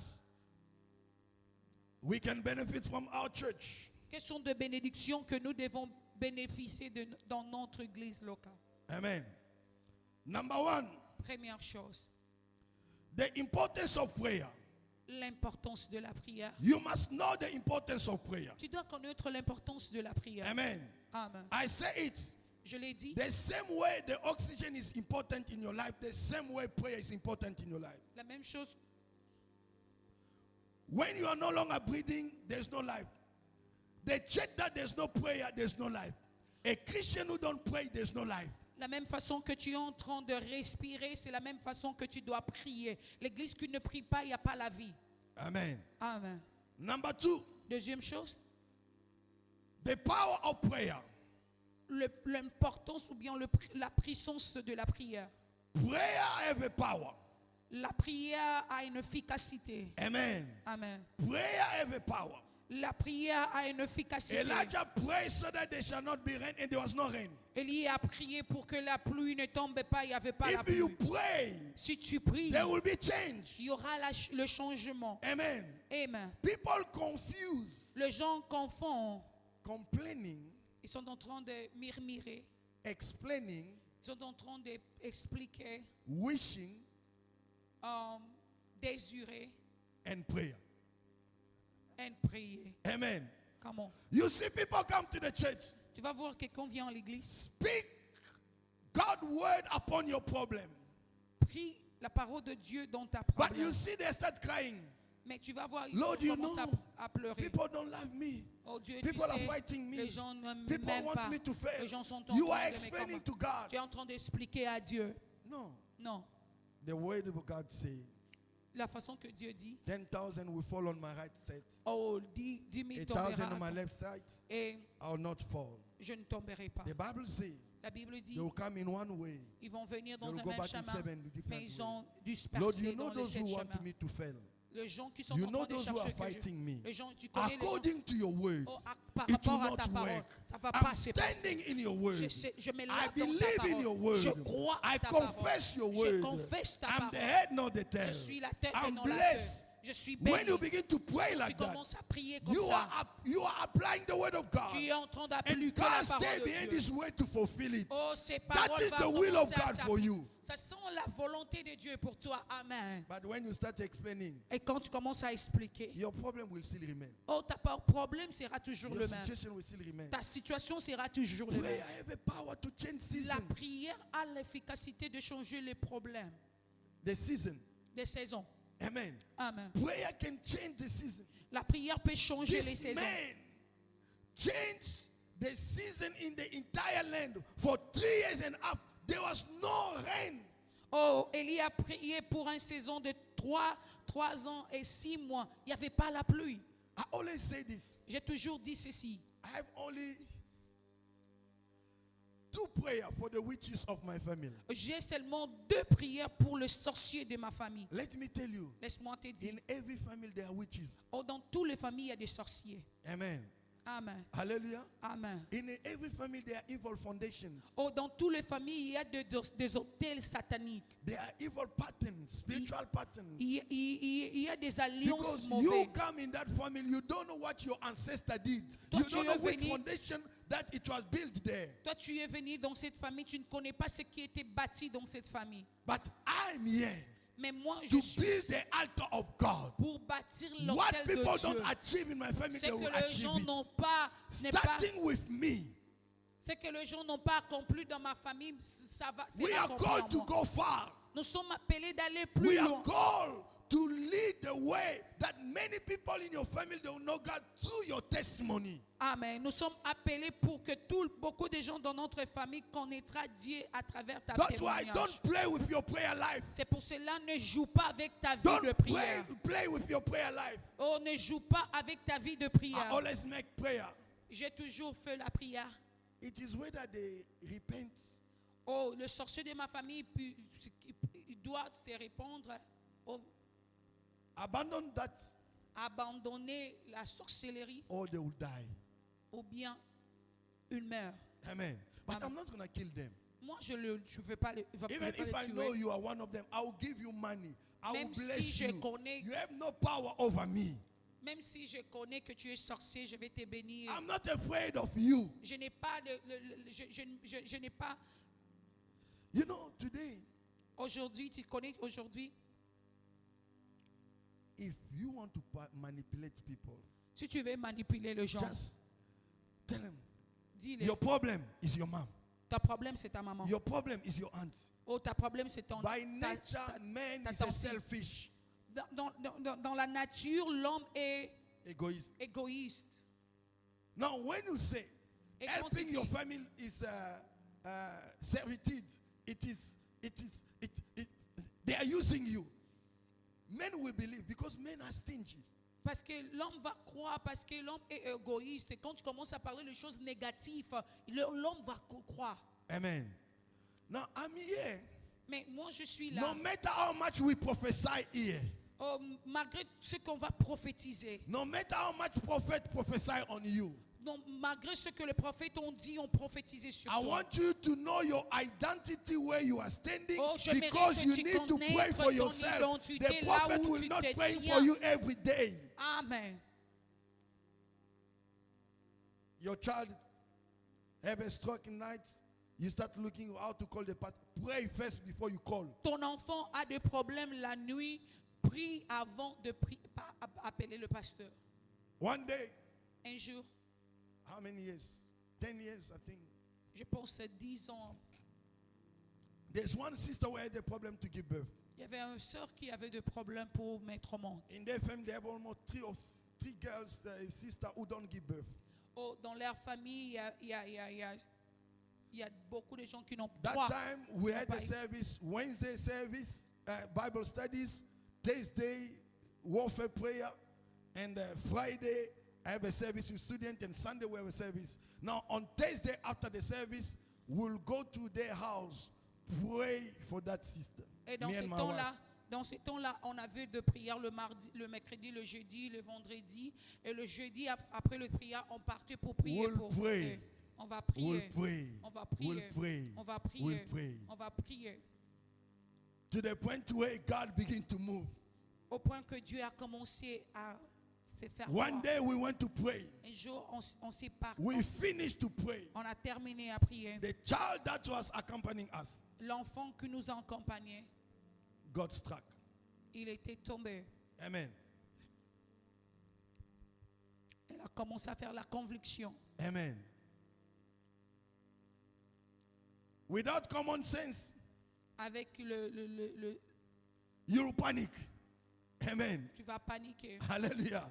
we can benefit from our church? Quelles sont des bénédictions que nous devons bénéficier dans notre église locale? Amen. Number one, Première chose, the importance of prayer. l'importance de la prière. You must know the importance of prayer. Tu dois connaître l'importance de la prière. Amen. Amen. I say it. Je l'ai dit. The same way the oxygen is important in your life, the same way prayer is important in your life. La même chose. When you are no longer breathing, there's no life. The church that there's no prayer, there's no life. A Christian who don't pray, there's no life. La même façon que tu es en train de respirer, c'est la même façon que tu dois prier. L'église qui ne prie pas, il n'y a pas la vie. Amen. Amen. Number two, Deuxième chose, the power of prayer. l'importance ou bien la puissance de la prière. Prayer have a power. La prière a une efficacité. Amen. Amen. Prayer have a power. La prière a une efficacité. Elijah prayed so that there shall not be rain, and there was no rain. Élie a prié pour que la pluie ne tombe pas, il n'y avait pas la If you pluie. pray, Si tu pries, there will be change. il y aura le changement. Amen. Amen. People confuse Les gens confondent complaining Ils sont en train de murmurer. explaining, Ils sont en train d'expliquer, wishing, désirer and prayer. et prier. Amen. Comment? You see people come to the church, Tu vas voir quelqu'un vient à l'église, speak God's word upon your problem. prie la parole de Dieu dans ta But problème. you see they start crying. Mais tu vas voir, ils Lord, you commencent know, à pleurer. people don't love me. Oh Dieu, tu People are sais, fighting me. les gens ne People m'aiment want pas. me to fail. Les gens sont en You train are de me explaining comment. to God. Tu es en train d'expliquer à Dieu. No. Non. The word of God say, La façon que Dieu dit, 10,000 will fall on my right side, oh, 10 000 1,000 tombera on my left side. et I will not fall. je ne tomberai pas. The Bible says La Bible dit, they will come in one way. ils vont venir They dans will un go même back in chemin, 7 mais different ils ways. ont dû se Lord, percer you know dans les those 7 who want chemins. me to fail. Les gens qui sont You en know train de those who are chercher que fighting me. les gens, tu connais les gens, According to your word, oh, par it will rapport à ta not parole, work. ça va I'm pas se passer. standing in your word. Je me I lève dans ta believe in parole. your word. Je crois I à ta confess parole. your Je word. confesse ta I'm the parole. head, not the tail. Je suis la tête et I'm non la blessed. queue. Je suis When béni. you begin to pray Tu like that, commences à prier comme you ça. you are applying the word of God. Tu es en train And d'appliquer la God stay parole de behind Dieu. His word to fulfill it. Oh, ces That paroles is vont the will of commencer à God for s'appliquer. you. Ça sent la volonté de Dieu pour toi. Amen. But when you start explaining, Et quand tu commences à expliquer, your problem will still remain. oh, ta problème sera toujours Your le même. situation will still remain. Ta situation sera toujours le Prayer même. have a power to change La season. prière a l'efficacité de changer les problèmes The season. des saisons. Amen. Amen. Prayer can change the season. La prière peut changer les This saisons. man changed the season in the entire land for 3 years and a half. There was no rain. Oh, Élie a prié pour une saison de 3 ans et 6 mois. Il n'y avait pas la pluie. I always say this. J'ai toujours dit ceci. I have only 2 prayers for the witches of my family. J'ai seulement 2 prières pour le sorcier de ma famille. Let me tell you, Laisse-moi te dire. in every family there are witches. Oh, dans toutes les familles, il y a des sorciers. Amen. Amen. Hallelujah. Amen. In every family there are evil foundations. Oh, dans toutes les familles, il y a des hôtels sataniques. There are evil patterns, spiritual patterns. Il y a des alliances Because mauvaises. you come in that family, you don't know what your ancestor did. Toi, You tu don't es know which venu- foundation that it was built there. Toi, tu es venu dans cette famille, tu ne connais pas ce qui a été bâti dans cette famille. But I'm here Mais moi, je to suis build ici the altar of God. pour bâtir What l'autel de people Dieu. don't achieve in my family, Ce they que will les achieve gens it. n'ont pas, Starting with me. ce que les gens n'ont pas accompli dans ma famille, ça va. We sera are accompli called en to moi. go far. Nous sommes appelés d'aller plus We are loin. called to lead the way that many people in your family they will know God through your testimony. Amen. Nous sommes appelés pour que beaucoup de gens dans notre famille connaîtra Dieu à travers ta That's why témoignage. don't play with your prayer life. C'est pour cela ne joue pas avec ta vie Don't de prière. play with your prayer life. Oh, ne joue pas avec ta vie de I prière. always make prayer. J'ai toujours fait la prière. It is whether they repent Oh, le sorcier de ma famille il doit se répondre, oh, abandon that abandonner la sorcellerie or they will die. ou bien il meurt. Amen. But Amen. I'm not going to kill them. Moi, je ne veux pas les, Even if I tuer. know you are one of them, I will give you money. I will Même si bless je you. connais- You have no power over me. Même si je connais que tu es sorcier, je vais te bénir. I'm not afraid of you. Je n'ai pas je n'ai pas You know, today, aujourd'hui, tu connais aujourd'hui, if you want to manipulate people, si tu veux manipuler les gens, just tell them dis-le. your problem is your mom. Ta problème c'est ta maman. Your problem is your aunt. Oh, ta problème c'est ton By ta- nature, ta- man ta is a tante. selfish, Dans la nature, l'homme est egoist. égoïste. Now, when you say Et quand tu helping dis- your family is servitude, they are using you. Men will believe because men are stingy. Parce que l'homme va croire, parce que l'homme est égoïste. Et quand tu commences à parler de choses négatives, l'homme va croire. Amen. Now, I'm here. Mais moi, je suis là. No matter how much we prophesy here, Oh, malgré ce qu'on va prophétiser, no matter how much prophet prophesy on you, donc, malgré ce que les prophètes ont dit, ont prophétisé sur I toi. want you to know your identity where you are standing Oh, je mérite because que you tu need to pray connaître for ton yourself. identité The là prophet où will tu not te pray tiens. for you every day. Amen. Your child, 3 have a stroke in night, you start looking how to call the pastor. Pray first before you call. Ton enfant a des problèmes la nuit, prie avant de appeler le pasteur. One day, Un jour, how many years? 10 years, I think. je pense 10 ans, There's one sister who had a problem to give birth. il y avait une sœur qui avait des problèmes pour mettre au monde. In their family, they have almost three girls, sister who don't give birth. Oh, dans leur famille, il y a beaucoup de gens qui n'ont That pas. time, we had a Bye. service, Wednesday service, Bible studies, Thursday, warfare prayer, and Friday, I have a service with students, and Sunday we have a service. Now, on Thursday after the service, we'll go to their house, pray for that sister. Et dans Me ces and my temps-là, wife. dans ces temps-là, on avait de prières le mardi, le mercredi, le jeudi, le vendredi. Et le jeudi, après le prière, on partait pour prier. We'll pray. On va We'll prier. pray. On va We'll prier. pray. On va We'll prier. pray. On va prier. To the point where God began to move. Au point que Dieu a commencé à se faire One voir. day we went to pray. Un jour, on s'est parti. We finished to pray. On a terminé à prier. The child that was accompanying us L'enfant qui nous accompagnait, got struck. il était tombé. Amen. Il a commencé à faire la convulsion. Amen. Without common sense, Avec you'll panic. Amen. tu vas paniquer. Hallelujah.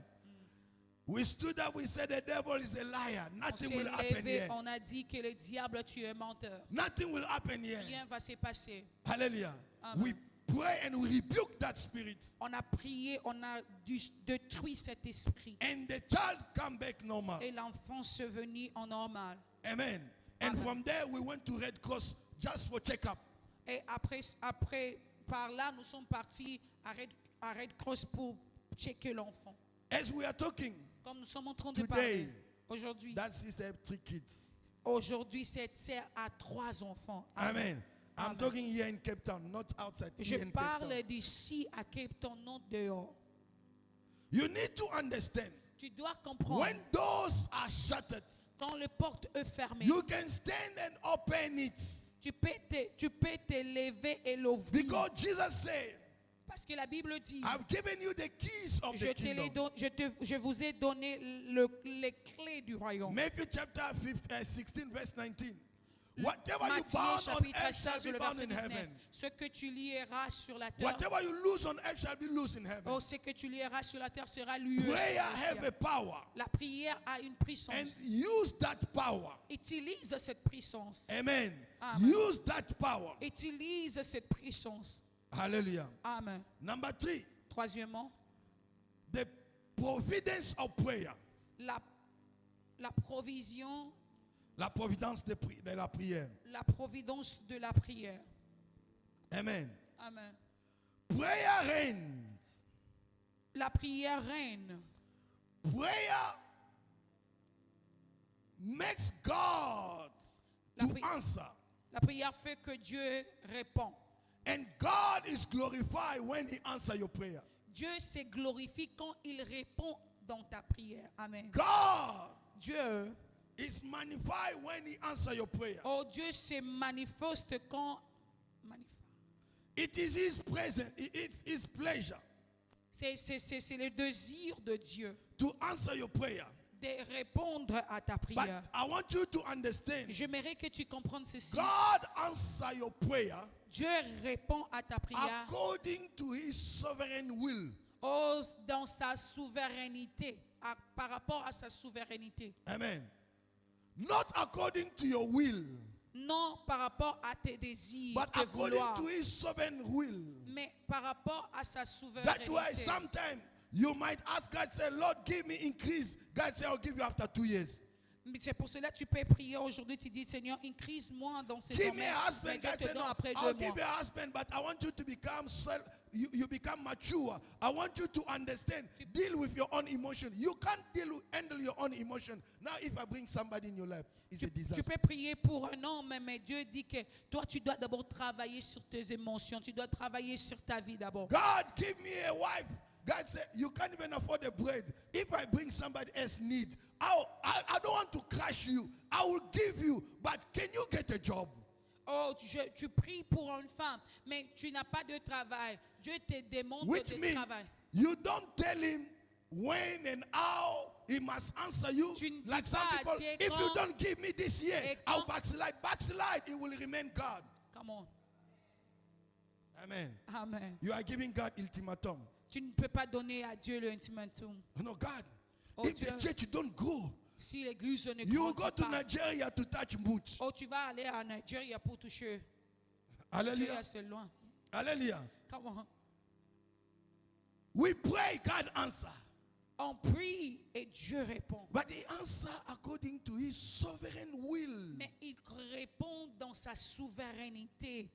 We stood up, we said the devil is a liar. On Nothing s'est will happen levé, here. on a dit que le diable, tu es menteur. Nothing will happen here. Rien va se passer. Hallelujah. Amen. We pray and we rebuke that spirit. On a prié, on a détruit cet esprit. And the child come back normal. Et l'enfant s'est venu en normal. Amen. And Amen. from there we went to Red Cross just for checkup. Et après, par là, nous sommes partis à Red Cross pour checker l'enfant. As we are talking, Comme nous sommes en train de Today, parler. Aujourd'hui, that sister had 3 kids. aujourd'hui, cette sœur a 3 enfants. Amen. I'm Amen. talking here in Cape Town, not outside. Je Here in Cape Town. parle d'ici à Cape Town, non dehors. You need to understand, Tu dois comprendre. when doors are shuttered, Quand les portes sont fermées, you can stand and open it. tu peux te lever et l'ouvrir. Because Jesus said, Parce que la Bible dit, I've given you the keys of the kingdom. je vous ai donné les clés du royaume. Matthew chapter 16 verse 19. Whatever you Matthieu bound on chapitre earth shall 16, be le bound verset in 19. heaven. Ce que tu lieras sur la terre, Whatever you lose on earth shall be loose in heaven. oh, ce que tu lieras sur la terre sera lié. Prayer have a power. La prière a une And puissance. use that power. Utilise cette puissance. Amen. Amen. Use that power. Utilise cette puissance. Hallelujah. Amen. Number 3, Troisièmement, the providence of prayer. la provision, La providence de la prière. la providence de la prière. Amen. Amen. Prayer reigns. La prière règne. Prayer makes God La to pri- answer. La prière fait que Dieu répond. And God is glorified when He answers your prayer. Dieu se glorifie quand il répond dans ta prière. Amen. God Dieu, is magnified when He answers your prayer. oh Dieu se manifeste quand It is His presence, it's His pleasure c'est le désir de Dieu to answer your prayer. de répondre à ta But prière. I want you to understand, J'aimerais que tu comprennes ceci. God answers your prayer Dieu répond à ta prière according to His sovereign will. oh, dans sa souveraineté, par rapport à sa souveraineté. Amen. Not according to your will, Non par rapport à tes désirs, but tes according vouloirs, to His sovereign will. mais par rapport à sa That's souveraineté. why sometimes you might ask God, say, Lord, give me increase. God say, I'll give you after 2 years. Mais c'est pour cela que tu peux prier aujourd'hui, tu dis, Seigneur, increase-moi dans ces Give me domaines. a Mais husband. Dieu God te say, donne no, après I'll 2 give mois. you a husband, but I want you to become you become mature. I want you to understand, deal with your own emotion. You can't handle your own emotion. Now, if I bring somebody in your life, it's a Tu disaster. peux prier pour un homme, mais Dieu dit que toi, tu dois d'abord travailler sur tes émotions. Tu dois travailler sur ta vie d'abord. God, give me a wife God said, you can't even afford the bread. If I bring somebody else need, I don't want to crush you. I will give you. But can you get a job? Oh, tu pries pour une femme, mais tu n'as pas de travail. Dieu te demande Which de means travail. you don't tell him when and how he must answer you. Tu ne dis Like some pas à people, Dieu if you quand don't give me this year, et I'll quand- backslide. Backslide, it will remain God. Come on. Amen. Amen. You are giving God ultimatum. Tu ne peux pas donner à Dieu l'ultimatum. No, God, Oh, if the Dieu. church don't go, Si l'église ne you grandit go to pas, Nigeria to touch Mouch. oh, tu vas aller à Nigeria pour toucher. Hallelujah. Nigeria, c'est loin. Hallelujah. Come on. We pray, God answer. On prie et Dieu répond. But he answer according to his sovereign will. Mais il répond dans sa souveraineté.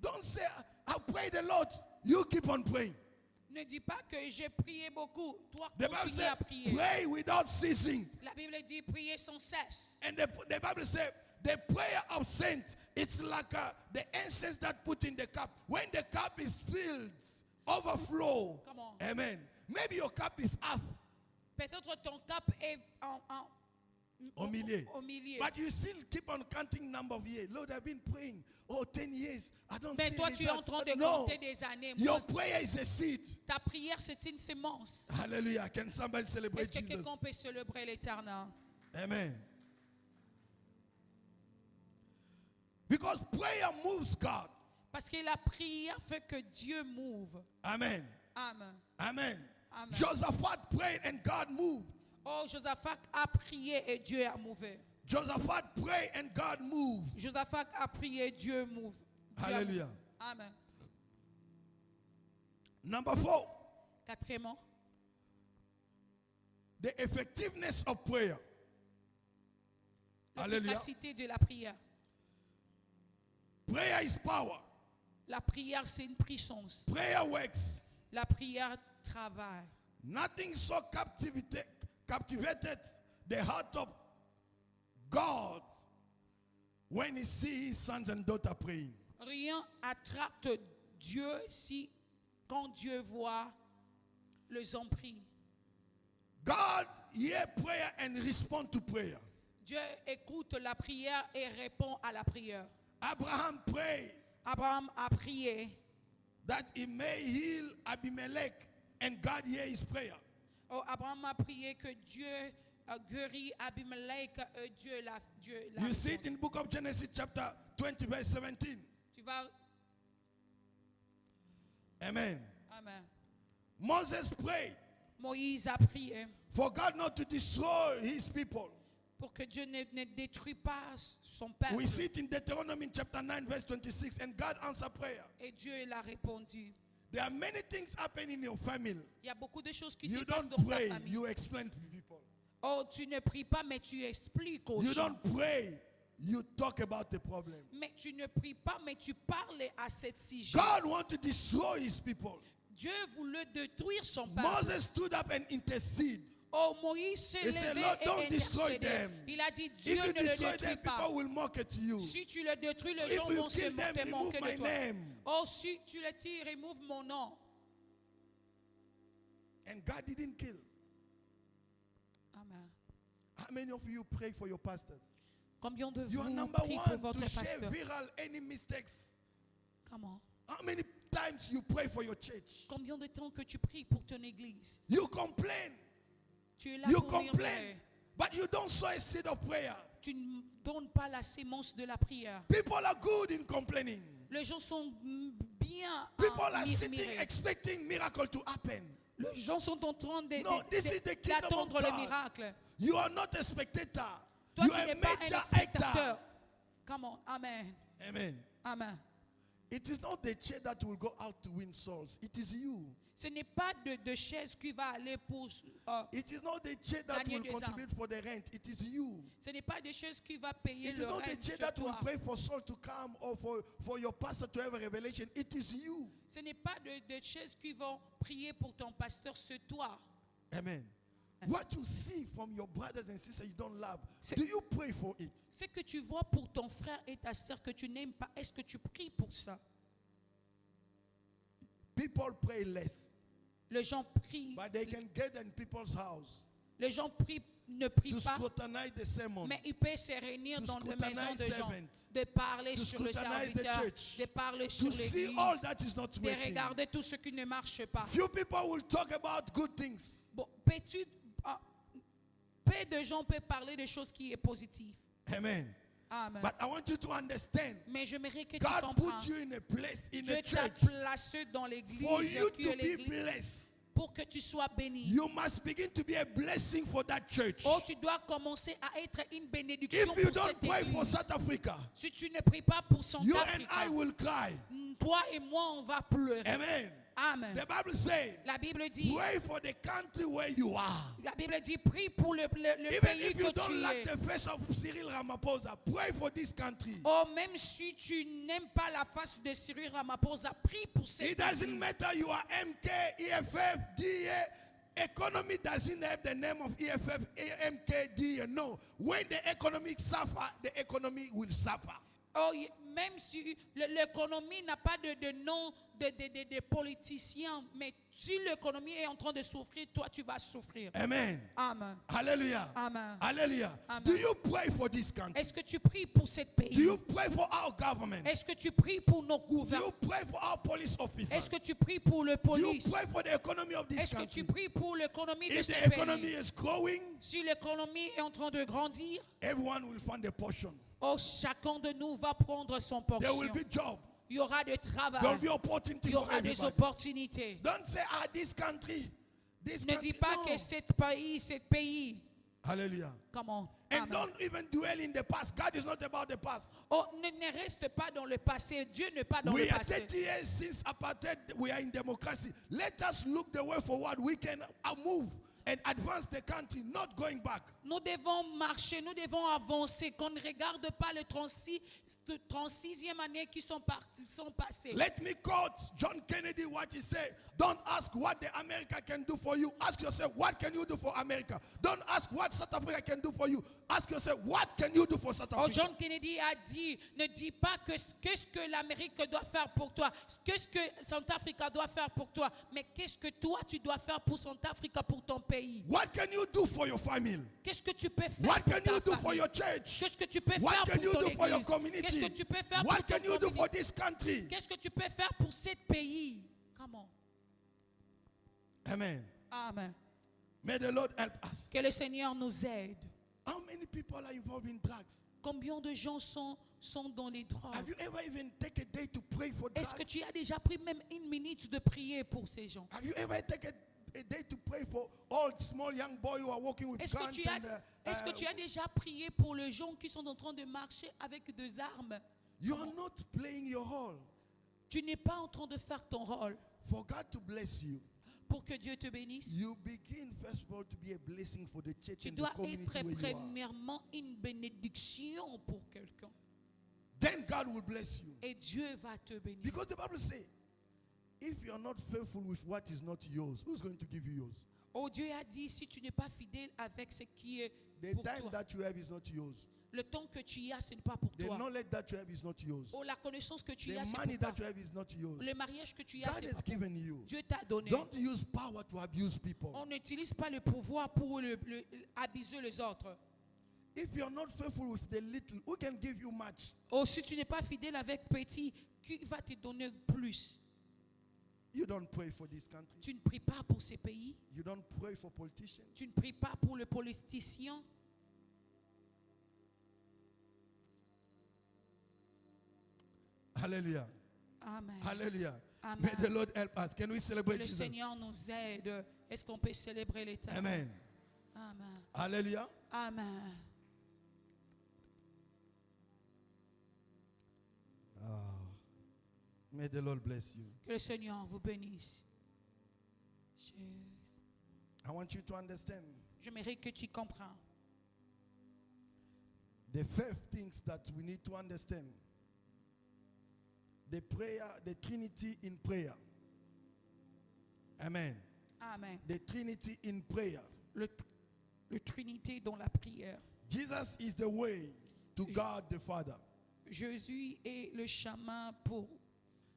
Don't say, I pray the Lord. You keep on praying. Ne dis pas que j'ai prié beaucoup. Toi, The Bible continue says, à prier. pray without ceasing. La Bible dit prier sans cesse. And the Bible says, the prayer of saints, it's like the incense that put in the cup. When the cup is filled, overflow. Come on. Amen. Maybe your cup is half Peut-être ton cap est au milieu. au milieu. But you still keep on counting number of years. Lord, I've been praying. Oh, 10 years. I don't Mais see toi, tu es en result. train de No. compter des années. Your Moi, prayer is a seed. ta prière, c'est une sémence. Hallelujah. Can somebody celebrate Est-ce que Jesus? quelqu'un peut célébrer l'éternel? Amen. Because prayer moves God. Parce que la prière fait que Dieu move. Amen. Amen. Amen. Amen. Josaphat prayed and God moved. Oh, Josaphat a prié et Dieu a mouvé. Josaphat prayed and God moved. Josaphat a prié, Dieu move. Dieu a Hallelujah. mouvé. Amen. Number 4, Quatrièmement, the effectiveness of prayer. Hallelujah. l'efficacité de la prière. Prayer is power. La prière, c'est une puissance. Prayer works. La prière travaille. Nothing so captivated the heart of God when he sees his sons and daughters praying. Rien attrape Dieu si, quand Dieu voit les hommes prier. God hear prayer and respond to prayer. Dieu écoute la prière et répond à la prière. Abraham prayed Abraham a prié. that he may heal Abimelech, and God hear his prayer. Oh, Abraham a prié que Dieu guérit Abimelech. Dieu l'a You see it répondu. in the book of Genesis chapter 20 verse 17. Tu vas. Amen. Amen. Moses prayed Moïse a prié for God not to destroy his people. pour que Dieu ne détruise pas son peuple. We see it in Deuteronomy chapter 9 verse 26, and God answered prayer. Et Dieu l'a répondu. There are many things happening in your family. Il y a beaucoup de choses qui You se passent don't dans ta pray, famille. you explain to people. Oh, tu ne pries pas, mais tu expliques aux You gens. don't pray, you talk about the problem. Mais tu ne pries pas, mais tu parles à cette sujet. God wants to destroy his people. Dieu voulait détruire son peuple. Moses stood up and interceded. Oh, Moïse s'est He said, levé Lord, et don't destroy intercédé. them. Il a dit, If Dieu you ne le destroy détruit them, pas. people will mock at you. Si tu le détruis, les If gens you vont se kill them, moquer remove de my toi. name. Oh, si tu le tires, remove mon nom. And God didn't kill. Amen. How many of you pray for your pastors? Combien de You are vous number prient pour one votre to share pasteur? viral any mistakes. Comment? How many times you pray for your church? Combien de temps que tu pries pour ton église? You complain. Tu es là You pour complain. murmurer. But you don't sow a seed of prayer. Tu ne donnes pas la sémence de la prière. People are good in complaining. Les gens sont bien People à are sitting murmurer. expecting miracle to happen. Les gens sont en train No, this is the kingdom of d'attendre le God. miracle. You are not a spectator. Toi, You tu are a n'es pas un major spectateur. actor. Comment? Amen. Amen. Amen. It is not the church that will go out to win souls. It is you. Ce n'est pas de chaise qui va aller pour... It is not the church that Gagner will des contribute for the rent. It is you. ce n'est pas de chaise qui va payer It is le not the rente church sur that will toi. pray for soul to come or for your pastor to have a revelation. It is you. Ce n'est pas de chaises qui vont prier pour ton pasteur, c'est toi. Amen. What you see from your brothers and sisters you don't love, C'est- do you pray for it? Ce que tu vois pour ton frère et ta sœur que tu n'aimes pas, est-ce que tu pries pour ça? people pray less, Les gens prient, but they can get in people's house les gens prient, ne prient to pas, scrutinize the sermon, mais ils peuvent se réunir to dans les maisons scrutinize de gens, servants, de parler to sur le scrutinize the serviteur, church, de parler to sur see l'église, all that is not de working. regarder tout ce qui ne marche pas. Few people will talk about good things. Bon, peu de gens peuvent parler de choses qui sont positives. Amen. Amen. But I want you to understand, Mais j'aimerais que tu God comprends. put you in a place, in Dieu a t'a church, placé dans l'église, for you qui est to be l'église, blessed. pour que tu sois béni. You must begin to be a blessing for that church. Oh, tu dois commencer à être une bénédiction If you pour don't cette pray for église. South Africa, Si tu ne pries pas pour you and Centrafrique, I will cry. toi et moi, on va pleurer. Amen. Amen. The Bible says, La Bible dit, pray for the country where you are. la Bible dit, prie pour le Even pays if you que don't tu like es. the face of Cyril Ramaphosa, pray for this country. Oh, même si tu n'aimes pas la face de Cyril Ramaphosa, prie pour cette It doesn't église. matter you are MK, EFF, DA. Economy doesn't have the name of EFF, MK, DA. No. When the economy suffer, the economy will suffer. Oh, même si l'économie n'a pas de nom de politicien, mais si l'économie est en train de souffrir, toi tu vas souffrir. Amen. Amen. Hallelujah. Amen. Hallelujah. Amen. Do you pray for this country? Est-ce que tu pries pour cette Do pays? you pray for our government? Est-ce que tu pries pour nos Do you gouvernements? pray for our police Est-ce officers? que tu pries pour le Do you police? pray for the economy of this Est-ce que tu country? pries pour l'économie de If ce the economy pays? is growing, Si l'économie est en train de grandir, everyone will find a portion. oh, chacun de nous va prendre son There will portion. be job. Il y aura de There will travail. be opportunity Il y for aura des everybody. opportunités. Don't say, this country, this Ne country. dis pas No. que cet pays, Hallelujah. comment? And Amen. don't even dwell in the past. God is not about the past. Oh, ne reste pas dans le passé. Dieu n'est pas dans We le are passé. 30 years since apartheid. We are in democracy. Let us look the way forward. We can move and advance the country, not going back. Nous devons marcher, nous devons avancer. Qu'on ne regarde pas les 36e années qui sont passées. Let me quote John Kennedy what he said. Don't ask what the America can do for you. Ask yourself, what can you do for America? Don't ask what South Africa can do for you. Ask yourself, what can you do for South Oh, Africa? John Kennedy a dit, ne dis pas qu'est-ce que l'Amérique doit faire pour toi, qu'est-ce que Centrafrique doit faire pour toi, mais qu'est-ce que toi tu dois faire pour Centrafrique, pour ton pays. What can you do for your family? Qu'est-ce que tu peux faire What pour can ta you do for famille? your church? Qu'est-ce que tu peux What faire can you pour ton do for your église? Qu'est-ce community? que tu peux faire What pour can ton you do for community? this country? Qu'est-ce que tu peux faire pour ce pays? Comment? Amen. Amen. May the Lord help us. Que le Seigneur nous aide. How many people are involved in drugs? Combien de gens sont dans les Have drogues? you ever even taken a day to pray for Est-ce que drugs? tu as déjà pris même une minute de prier pour ces gens? Have you ever taken a day to pray for all small young boys who are walking with Est-ce que guns? tu as déjà prié pour les gens qui sont en train de marcher avec des armes? You are not playing your role. Tu n'es pas en train de faire ton rôle. For God to bless you, Pour que Dieu te bénisse, you begin first of all to be a blessing for the church tu and the dois community être where you are. premièrement une bénédiction pour quelqu'un. Then God will bless you. Et Dieu va te bénir. Because the Bible says, if you are not faithful with what is not yours, who's going to give you yours? Oh, Dieu a dit, si tu n'es pas fidèle avec ce qui est The pour time toi, that you have is not yours. le temps que tu as, ce n'est pas pour The toi. knowledge that you have is not yours. Oh, la connaissance que tu The as, c'est money pour that you toi. have is not yours. Le mariage que tu as, God c'est has pas pour given you. Dieu t'a donné. Don't use power to abuse people. On n'utilise pas le pouvoir pour abuser les autres. If you're not faithful with the little, who can give you much? Oh, si tu n'es pas fidèle avec petit, qui va te donner plus? You don't pray for this country. Tu ne pries pas pour ces pays. You don't pray for politicians. Tu ne pries pas pour les politiciens. Hallelujah. Amen. Hallelujah. Amen. May the Lord help us. Can we Que celebrate le Jesus? Seigneur nous aide. Est-ce qu'on peut célébrer l'Éternel? Amen. Amen. Hallelujah. Amen. May the Lord bless you. Que le Seigneur vous bénisse. Jésus. I want you to understand J'aimerais que tu comprends. the fifth things that we need to understand. The prayer, the Trinity in prayer. Amen. Amen. The Trinity in prayer. Le Trinité dans la prière. Jesus is the way to God the Father. Jésus est le chemin pour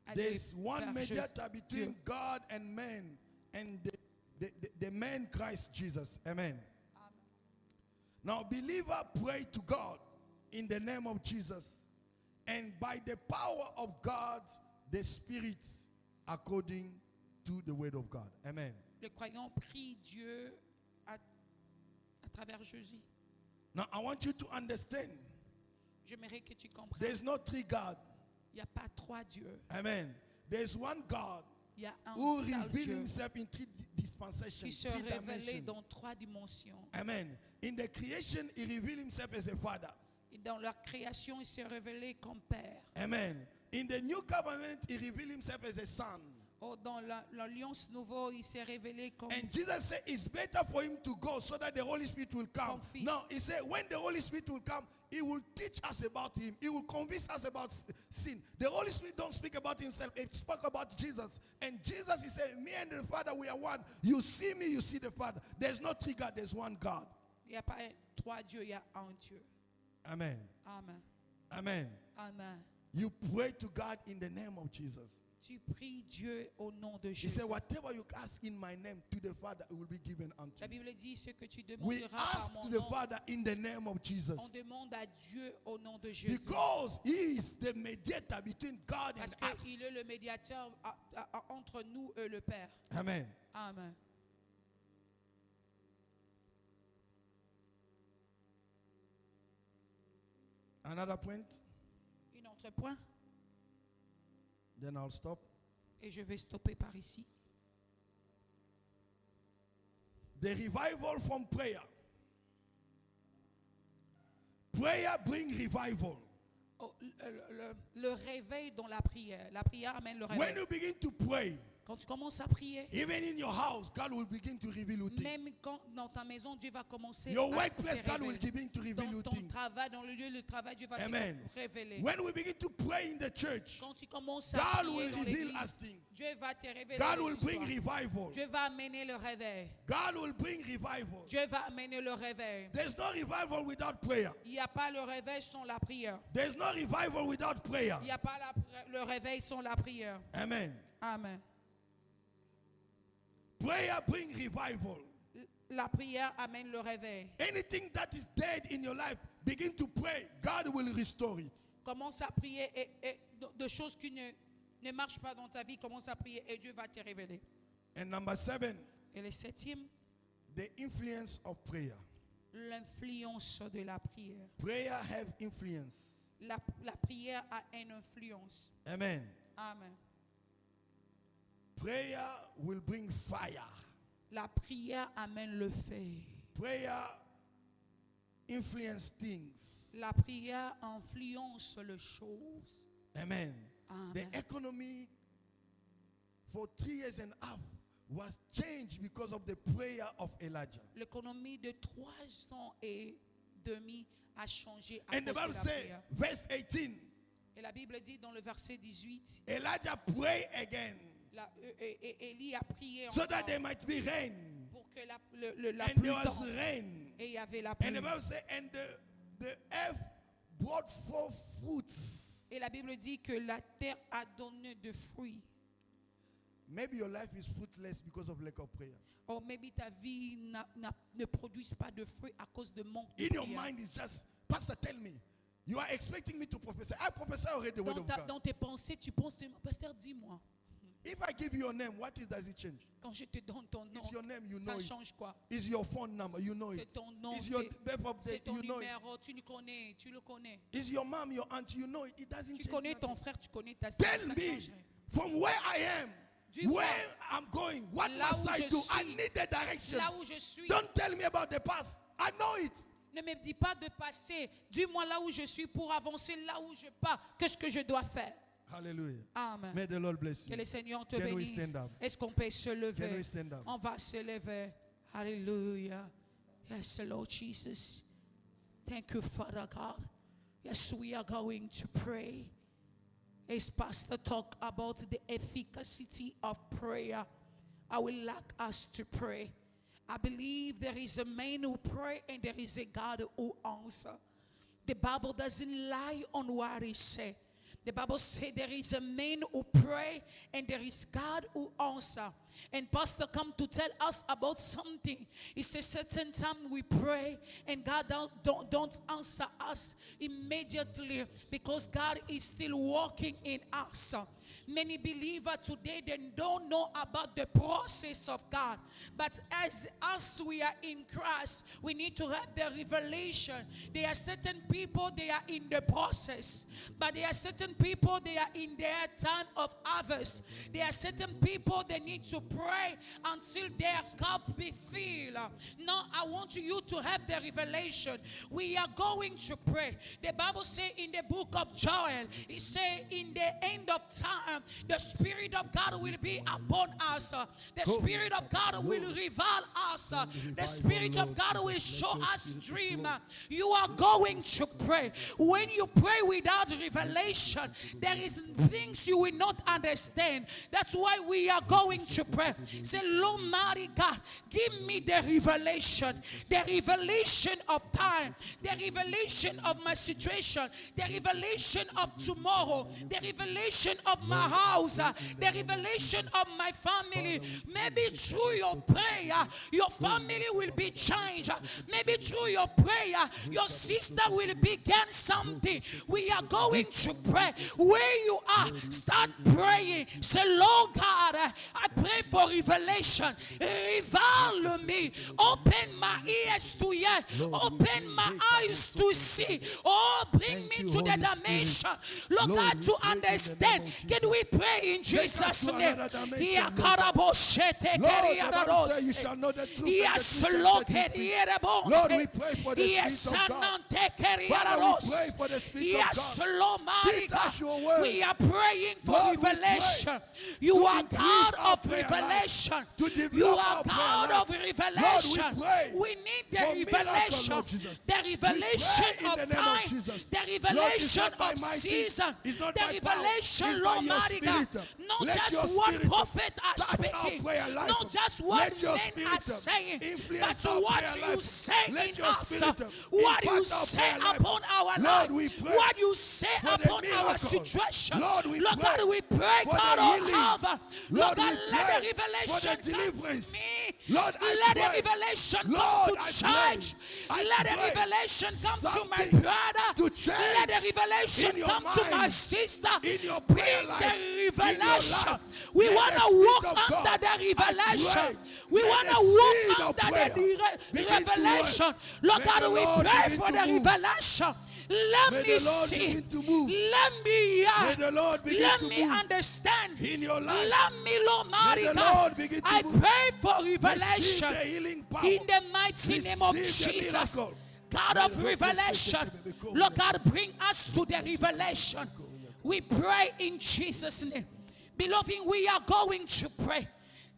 aller There's one vers mediator Dieu. between God and man, and the man Christ Jesus. Amen. Now, believer pray to God in the name of Jesus, and by the power of God, the Spirit, according to the word of God. Amen. Le croyant prie Dieu à travers Jésus. Now, I want you to understand, J'aimerais que tu comprennes. there's no three God. Il n'y a pas trois dieux. Amen. There's one God Il y a un who seul revealed Dieu himself in three dispensations, qui se three révélait dimensions. dans trois dimensions. Amen. In the creation, he revealed himself as a father. Et dans leur création, il s'est révélé comme Père. Amen. In the new covenant, he revealed himself as a son. Oh, dans l'alliance nouvelle, il s'est révélé comme And Jesus said it's better for him to go so that the Holy Spirit will come. Comme fils. Now, he said when the Holy Spirit will come, he will teach us about him. He will convince us about sin. The Holy Spirit don't speak about himself. He spoke about Jesus. And Jesus, he said, me and the Father, we are one. You see me, you see the Father. There's no three God, there's one God. il n'y a pas trois dieux, il y a un Dieu. Amen. Amen. Amen. Amen. You pray to God in the name of Jesus. Tu pries Dieu au nom de He Jésus. said, whatever you ask in my name to the Father, it will be given unto La you. Bible dit ce que tu We demanderas par ask mon to the nom. Father in the name of Jesus. On demande à Dieu au nom de Jésus. Because he is the mediator between God and Parce us. qu'il est le médiateur entre nous et le Père. Amen. Amen. Another point, Un autre point, then I'll stop. et je vais stopper par ici. The revival from prayer. Prayer brings revival. Oh, le réveil dans la prière. La prière amène le When réveil. you begin to pray, Quand tu commences à prier, even in your house, God will begin to reveal you things. même quand dans ta maison, Dieu va commencer Your à workplace, te God will révéler. begin to reveal you Dans ton things. travail, dans le lieu de travail, Dieu va Amen. te révéler. When we begin to pray in the church, Quand tu commences à God prier will dans reveal l'église, us things. Dieu va te révéler God les will bring histoires. revival. Dieu va amener le réveil. God will bring revival. Dieu va amener le réveil. There's no revival without prayer. Il n'y a pas le réveil sans la prière. There's no revival without prayer. Il n'y a pas le réveil sans la prière. Amen. Amen. Prayer brings revival. La prière amène le réveil. Anything that is dead in your life, begin to pray. God will restore it. Commence à prier et de choses qui ne marchent pas dans ta vie, commence à prier et Dieu va te révéler. And number 7, Et le septième, the influence of prayer. l'influence de la prière. Prayer have influence. La prière a une influence. Amen. Amen. Prayer will bring fire. La prière amène le feu. Prayer influence things. La prière influence les choses. Amen. Amen. The economy for 3 years and a half was changed because of the prayer of Elijah. L'économie de 3 ans et demi a changé à And the cause de Bible la says, prière. verse 18, Et la Bible dit dans le verset 18, Elijah prayed again Élie a prié so encore that there might be rain. pour que la And pluie there was tombe. rain. Et il y avait la And pluie. the Bible says, and the earth brought forth fruits. Et la Bible dit que la terre a donné de fruits. Maybe your life is fruitless because of lack of prayer. Or maybe ta vie ne produit pas de fruits à cause de manque de In your prière. mind is just, Pastor, tell me, you are expecting me to prophesy. I prophesy already the word of God. Dans tes pensées, tu penses, pasteur, dis-moi, If I give you your name, does it change? quand je te donne ton nom, It's your name, you know ça it. change quoi? Is your phone number, you know C'est it. ton nom, Is your c'est birth update, ton you know it. numéro, tu le connais. Is your mom, your aunt, you know it. It doesn't Tu change connais ton nothing. frère, tu connais ta sœur, Tell ça me, change rien. from where I am, Dis-moi, where I'm going, what là must où I je do? I suis, need the direction. Là où je suis, Don't tell me about the past. I know it. ne me dis pas de passer. Dis-moi là où je suis pour avancer, là où je pars. Qu'est-ce que je dois faire? Hallelujah. Amen. May the Lord bless Que you. le Seigneur te Can we bénisse. stand up? Est-ce qu'on peut se Can lever? we stand up? On va se lever. Hallelujah. Yes, Lord Jesus. Thank you, Father God. Yes, we are going to pray. As Pastor talk about the efficacy of prayer, I would like us to pray. I believe there is a man who pray and there is a God who answer. The Bible doesn't lie on what it said. The Bible says there is a man who pray and there is God who answer. And Pastor come to tell us about something. He says certain time we pray and God don't answer us immediately because God is still working in us. Many believers today, they don't know about the process of God. But as us, we are in Christ, we need to have the revelation. There are certain people, they are in the process. But there are certain people, they are in their time of harvest. There are certain people, they need to pray until their cup be filled. Now, I want you to have the revelation. We are going to pray. The Bible says in the book of Joel, it says in the end of time, the Spirit of God will be upon us. The Spirit of God will reveal us. The Spirit of God will show us dream. You are going to pray. When you pray without revelation, there is things you will not understand. That's why we are going to pray. Say, Lord, mighty God, give me the revelation of time, the revelation of my situation, the revelation of tomorrow, the revelation of my house, the revelation of my family. Maybe through your prayer, your family will be changed. Maybe through your prayer, your sister will begin something. We are going to pray. Where you are, start praying. Say, Lord God, I pray for revelation. Reveal me. Open my ears to hear. Open my eyes to see. Oh, bring me to the dimension, Lord God, to understand. Can we pray in Jesus' name? Lord, the Bible says you shall know the truth. Yes, and the Lord, truth shall set you free. Lord, we pray for the Spirit of God. Father, we pray for the Spirit yes, of God. Lord, mighty Teach us God. your word. We are praying for Lord, we revelation. pray You to are increase God our of prayer life, revelation. to develop You are our prayer God life. of revelation. Lord, we pray We need the for miracle, revelation. Lord Jesus. The We revelation pray in of the name of time. Jesus. The Lord, it's revelation not by of mighty, season. it's not The by power, revelation, it's by Lord, your mighty God. Spirit. Not Let your just what Spirit prophets are touch our speaking. prayer life. Not just what Let your men Spirit are saying. But influence our what prayer you life. say Let in your us. Spirit What you impact our say prayer life. upon our Lord, life. we pray What you say for the upon our miracle. situation. Lord, we Lord pray God, we pray, for God the of healing. heaven. Lord, Lord God, we let the pray for revelation the come to deliverance. me. Lord, I Let the pray. revelation Lord, come to I church. pray. Let the I pray revelation come to my something brother. to change Let the revelation in your come to my mind, sister. in your Bring prayer life, the in your revelation. life. We Let want the to Spirit walk of under God, the revelation. I pray, We may want the to seed walk of under prayer the begin to revelation. work. Lord May God, the we Lord pray begin for to the move. revelation. Let May me the Lord see. begin to move. Let me hear. May the Lord begin Let to me move understand. in your life. Let me, Lord May mighty the God. Lord begin to I move. pray for Receive revelation the healing power. in the mighty name of Receive the Jesus. miracle. God of revelation. Lord God, bring us to the revelation. We pray in Jesus' name. Beloved, we are going to pray.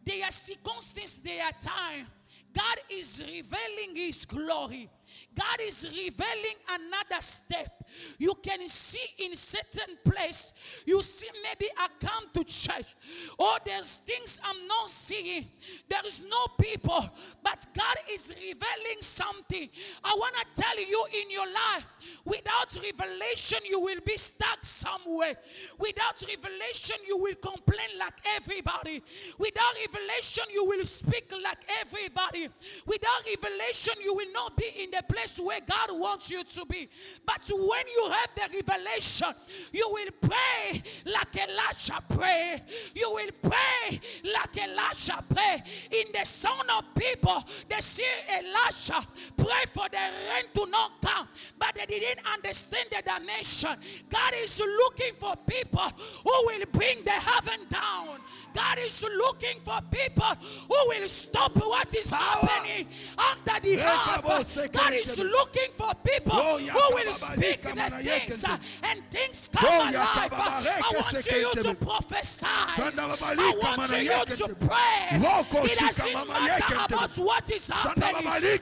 There are circumstances, there are time. God is revealing His glory. God is revealing another step. You can see in certain place, you see maybe I come to church. Oh, there's things I'm not seeing. There is no people, but God is revealing something. I want to tell you in your life, without revelation, you will be stuck somewhere. Without revelation, you will complain like everybody. Without revelation, you will speak like everybody. Without revelation, you will not be in the place where God wants you to be. But when you have the revelation, you will pray like Elijah pray. You will pray like Elijah pray. In the sound of people, they see Elijah pray for the rain to not come, but they didn't understand the dimension. God is looking for people who will bring the heaven down. God is looking for people who will stop what is happening under the earth. God is looking for people who will speak the things and things come alive. I want you to prophesy. I want you to pray. It doesn't matter about what is happening, but the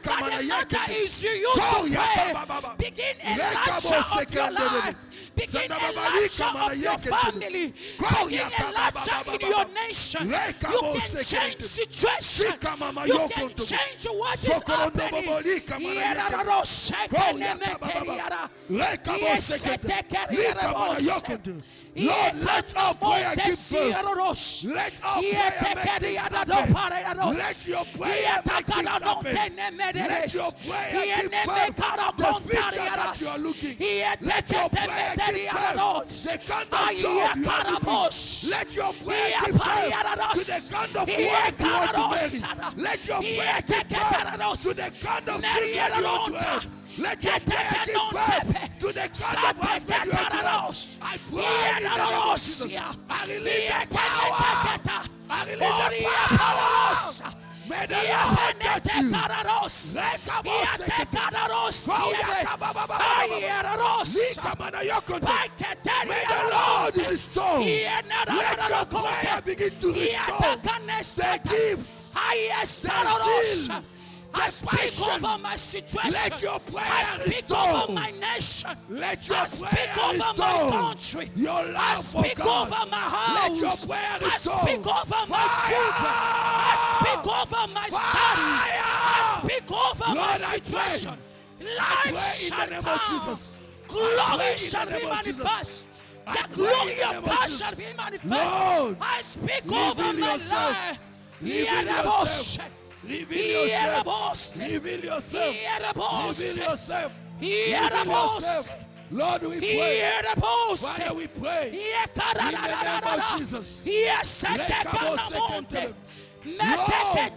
matter is you to pray. Begin Elijah of your life. Begin Elijah of your family. Begin Elijah in your nation. You can change situation. You can change what is happening. Lord, let our prayer give birth. Let our prayer make things happen. Let your prayer make things happen. Let your prayer give birth the future that you are looking. Let your prayer give birth the kind of job you are looking. Let your prayer give birth to the kind of work you want to marry. Let your prayer give birth to the kind of children you want to have. Let your prayer give birth to the kind of husband you want to have. I pray in the name of Jesus. I release the power. I release the power. May the Lord touch you. May the Lord restore. Let your prayer begin to restore the gift, the zeal, I speak over my situation. Let your prayer I speak restore. over my nation. Let your I speak prayer over restore my country. your I love for speak God. over my house. Let your prayer I restore. speak over my Fire. children. I speak over my study. I speak over Lord, my I situation. I Life pray in shall the name of come. Jesus. I Glory pray in shall the be name of Jesus. manifest. I The pray glory in the of name of God Jesus. shall be manifest. Lord, I speak reveal over my yourself. life. Reveal yourself. Reveal yourself. Reveal yourself. Reveal yourself. Reveal yourself. Lord, we pray. Father, we pray. In the name of Jesus. Lord,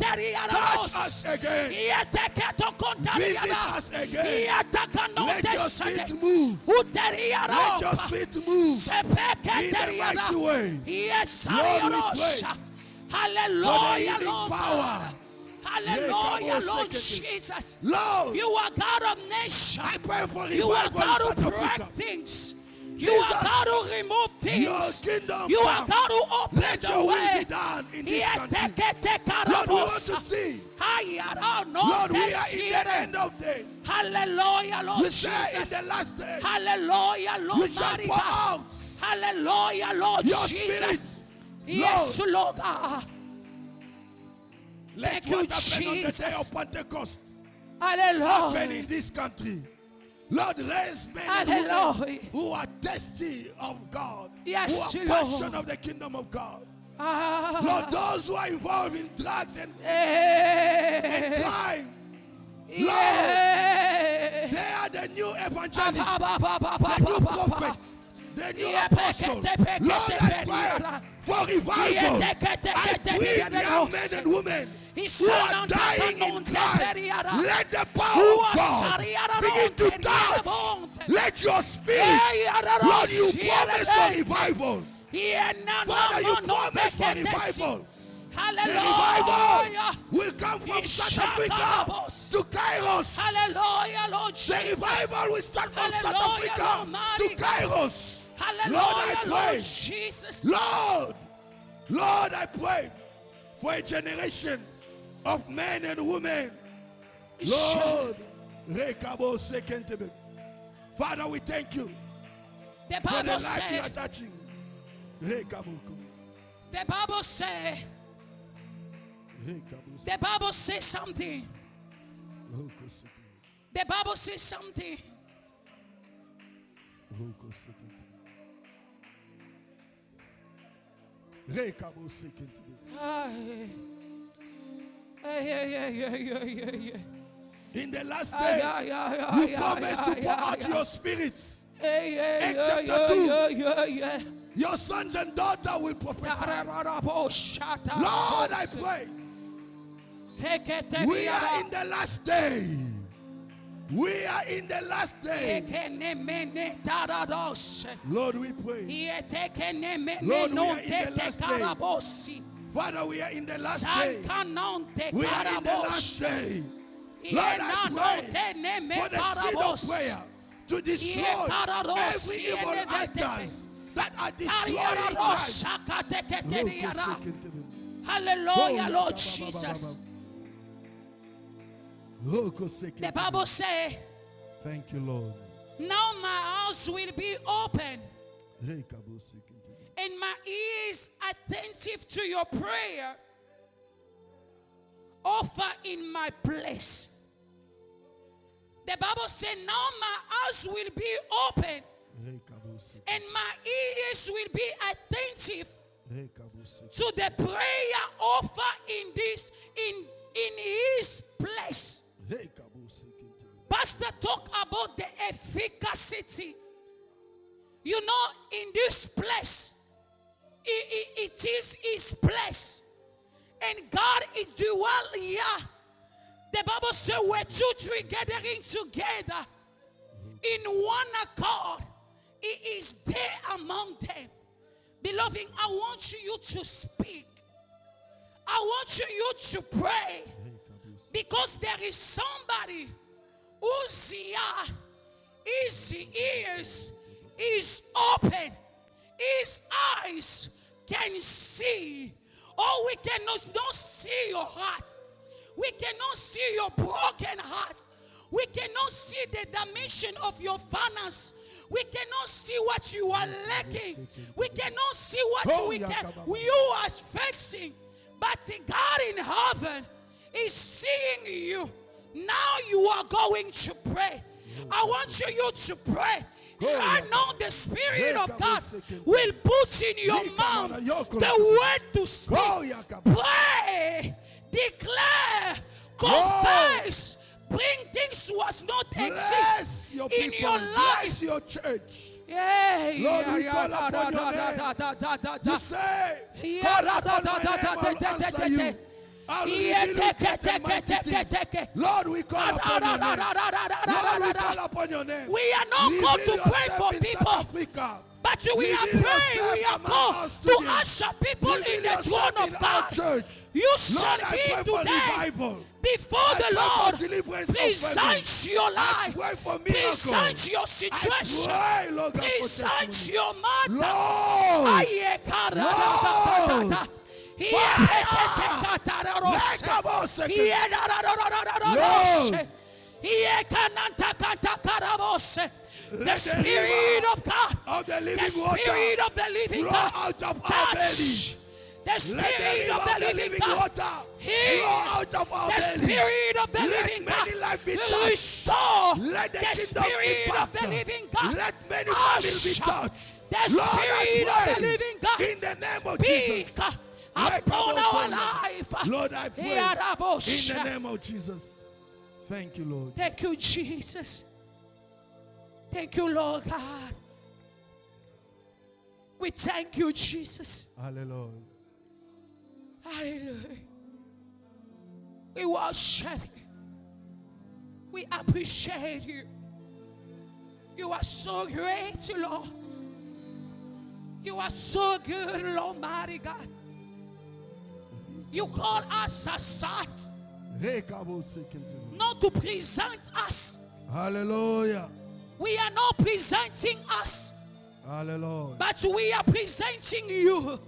touch us again. Visit us again. Let your spirit move. Let your spirit move in the mighty way. Yes, Lord, we pray hallelujah, for the Lord. healing power. Hallelujah, Lord Jesus. Lord, You are God of nations. I pray for You are revival in God South who break Africa. things. You are Jesus, God who remove Your things. kingdom You are come. God who open Let the your will way. be done in this country. Lord, we want to see. Lord, Lord, we are in the end of day. Hallelujah, Lord You say in Jesus. the last day, Hallelujah, you Lord shall mighty pour God. out Hallelujah, Lord your Jesus. spirit. Yes, Lord, Lord God. let Thank what you, happened on the day Jesus. of Pentecost happen Hallelujah. in this country. Lord, raise men and Hallelujah. women who are thirsty of God, Yes, who are Lord. passionate of the kingdom of God. Ah. Lord, those who are involved in drugs and Eh. crime, Yeah. they are the new evangelists, Ba, ba, ba, ba, ba, the new ba, ba, ba. prophets, the new Yeah, apostles. pekete, Lord, I pekete, pray for Yeah, revival. tekete, I kete, bring kete, young men and women who are Isananta dying in kanonte crime. periara. Let the power of God Uasariara begin to nonte riara touch. bonte. Let your spirit, Eh, yara Lord, you rosi, yara promise for bente. revival. Yeah, na, na, Father, you ma, no, promise for tekete, si. revival. The Hallelujah. revival will come from South Africa Ishakarabos. to Kairos. Hallelujah, Lord The Jesus. revival will start from South Hallelujah, Africa Lord to mighty God. Kairos. Hallelujah, Lord, I Lord pray. Jesus. Lord, I pray for a generation of men and women. Lord, Rekabo Sekentebe. Father, we thank you The for the Bible life you said, are touching. Rekaboko. the Bible said, Rekabo the Bible says something. Sekentebe. The Bible says something. Rekabo Sekentebe. Ay. Ay, ay, ay, ay, ay, ay, ay. In the last Ay, day, ay, ay, you ay, promised ay, to ay, pour ay, out ay. your spirits. Ay, ay, Acts ay, chapter 2. ay, ay, ay. Your sons and daughters will prophesy. Shut Lord, I pray. Take it. We are in the last day. We are in the last day. Lord, we pray. Lord, we are in the last day. Father, we are in the last day. We are in the last day. Lord, I pray for the seed of prayer to destroy every evil actors that are destroying life. Hallelujah, Lord Jesus. The Bible says, thank you, Lord. now my house will be open and my ears attentive to your prayer. Offer in my place. The Bible says, now my house will be open and my ears will be attentive Rekaboseke. to the prayer offer in his place. Rekaboseke. Pastor talk about the efficacy. You know, in this place, it is his place. And God is dwell here. The Bible says where 2, 3 gathering together in one accord, he is there among them. Beloved, I want you to speak. I want you to pray. Because there is somebody whose ear, his ears is open, his eyes can see. Oh, we cannot not see your heart. We cannot see your broken heart. We cannot see the dimension of your finance. We cannot see what you are lacking. We cannot see what you are facing. But God in heaven is seeing you. Now you are going to pray. I want you to pray. I know the Spirit of God will put in your mouth the word to speak. Pray, declare, confess, bring things was not exist in your life. Bless your church. Yeah, Lord, we call upon your name. You say, call upon my name, I'll answer you. I'll reveal you great and mighty things. Lord, we call upon your name. Lord, we call upon your name. We are not called to pray for people, but we are praying. We are called to usher people in the throne of God. You shall be today before the Lord. Present your life. Present your situation. Present your matter. The Spirit of God, the Spirit of the living God, touch. The Spirit of the living God, heal. The Spirit of the living God, restore. The Spirit of the living God, usher. The Spirit of the living God, in the name of speak Jesus. upon our life. Lord, I pray in the name of Jesus. Thank you, Lord. Thank you, Jesus. Thank you, Lord God. We thank you, Jesus. Hallelujah. Hallelujah. We worship you. We appreciate you. You are so great, Lord. You are so good, Lord, mighty God. You call us aside, not to present us. Hallelujah. We are not presenting us, Hallelujah. but we are presenting you.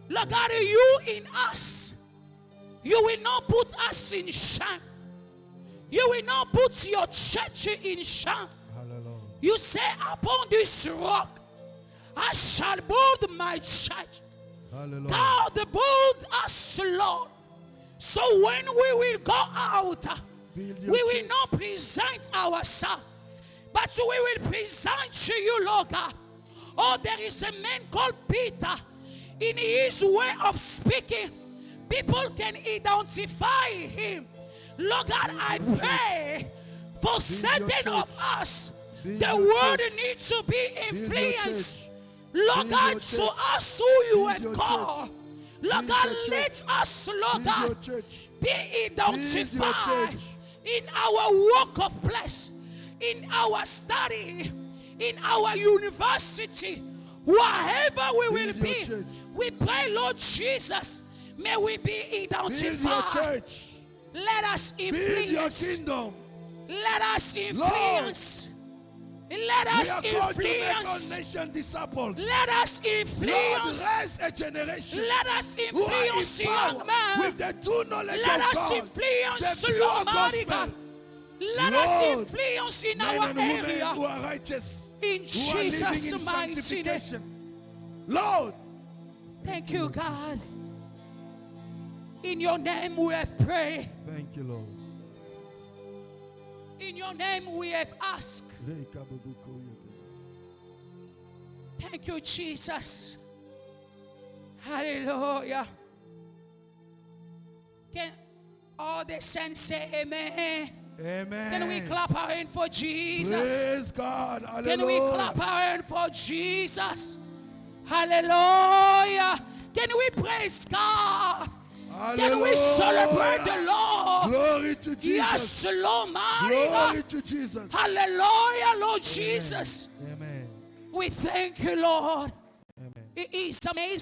Lord God, you in us. You will not put us in shame. You will not put your church in shame. Hallelujah. You say, upon this rock, I shall build my church. Hallelujah. Thou the build us, Lord. So when we will go out, we will not present ourselves, but we will present to you, Lord God. Oh, there is a man called Peter. In his way of speaking, people can identify him. Lord God, I pray for certain of us, the word needs to be influenced. Lord God, to us who you have called. Lord God, let us, Lord God, be identified in our work of place, in our study, in our university, wherever we will be. We pray, Lord Jesus, may we be identified. Let us influence. Your kingdom. Let us influence. Let us influence. Nation disciples. Let us influence. Lord, raise a generation. Let us influence young men. With the true knowledge Let of us God, influence the pure America. Let Lord, us influence in men our and women area. who are righteous, In who are living Jesus' in mighty name. sanctification. Lord, Thank you, God. In your name we have prayed. thank you, Lord. In your name we have asked. Thank you, Jesus. Hallelujah. Can all the saints say amen? Amen. Can we clap our hand for Jesus? Praise God. Hallelujah. Can we clap our hand for Jesus? Hallelujah. Can we praise God? Can we celebrate the Lord? Glory to Jesus. Yes, Lord, my God. Glory to Jesus. Hallelujah, Lord Jesus. Amen. We thank you, Lord. Amen. It is amazing.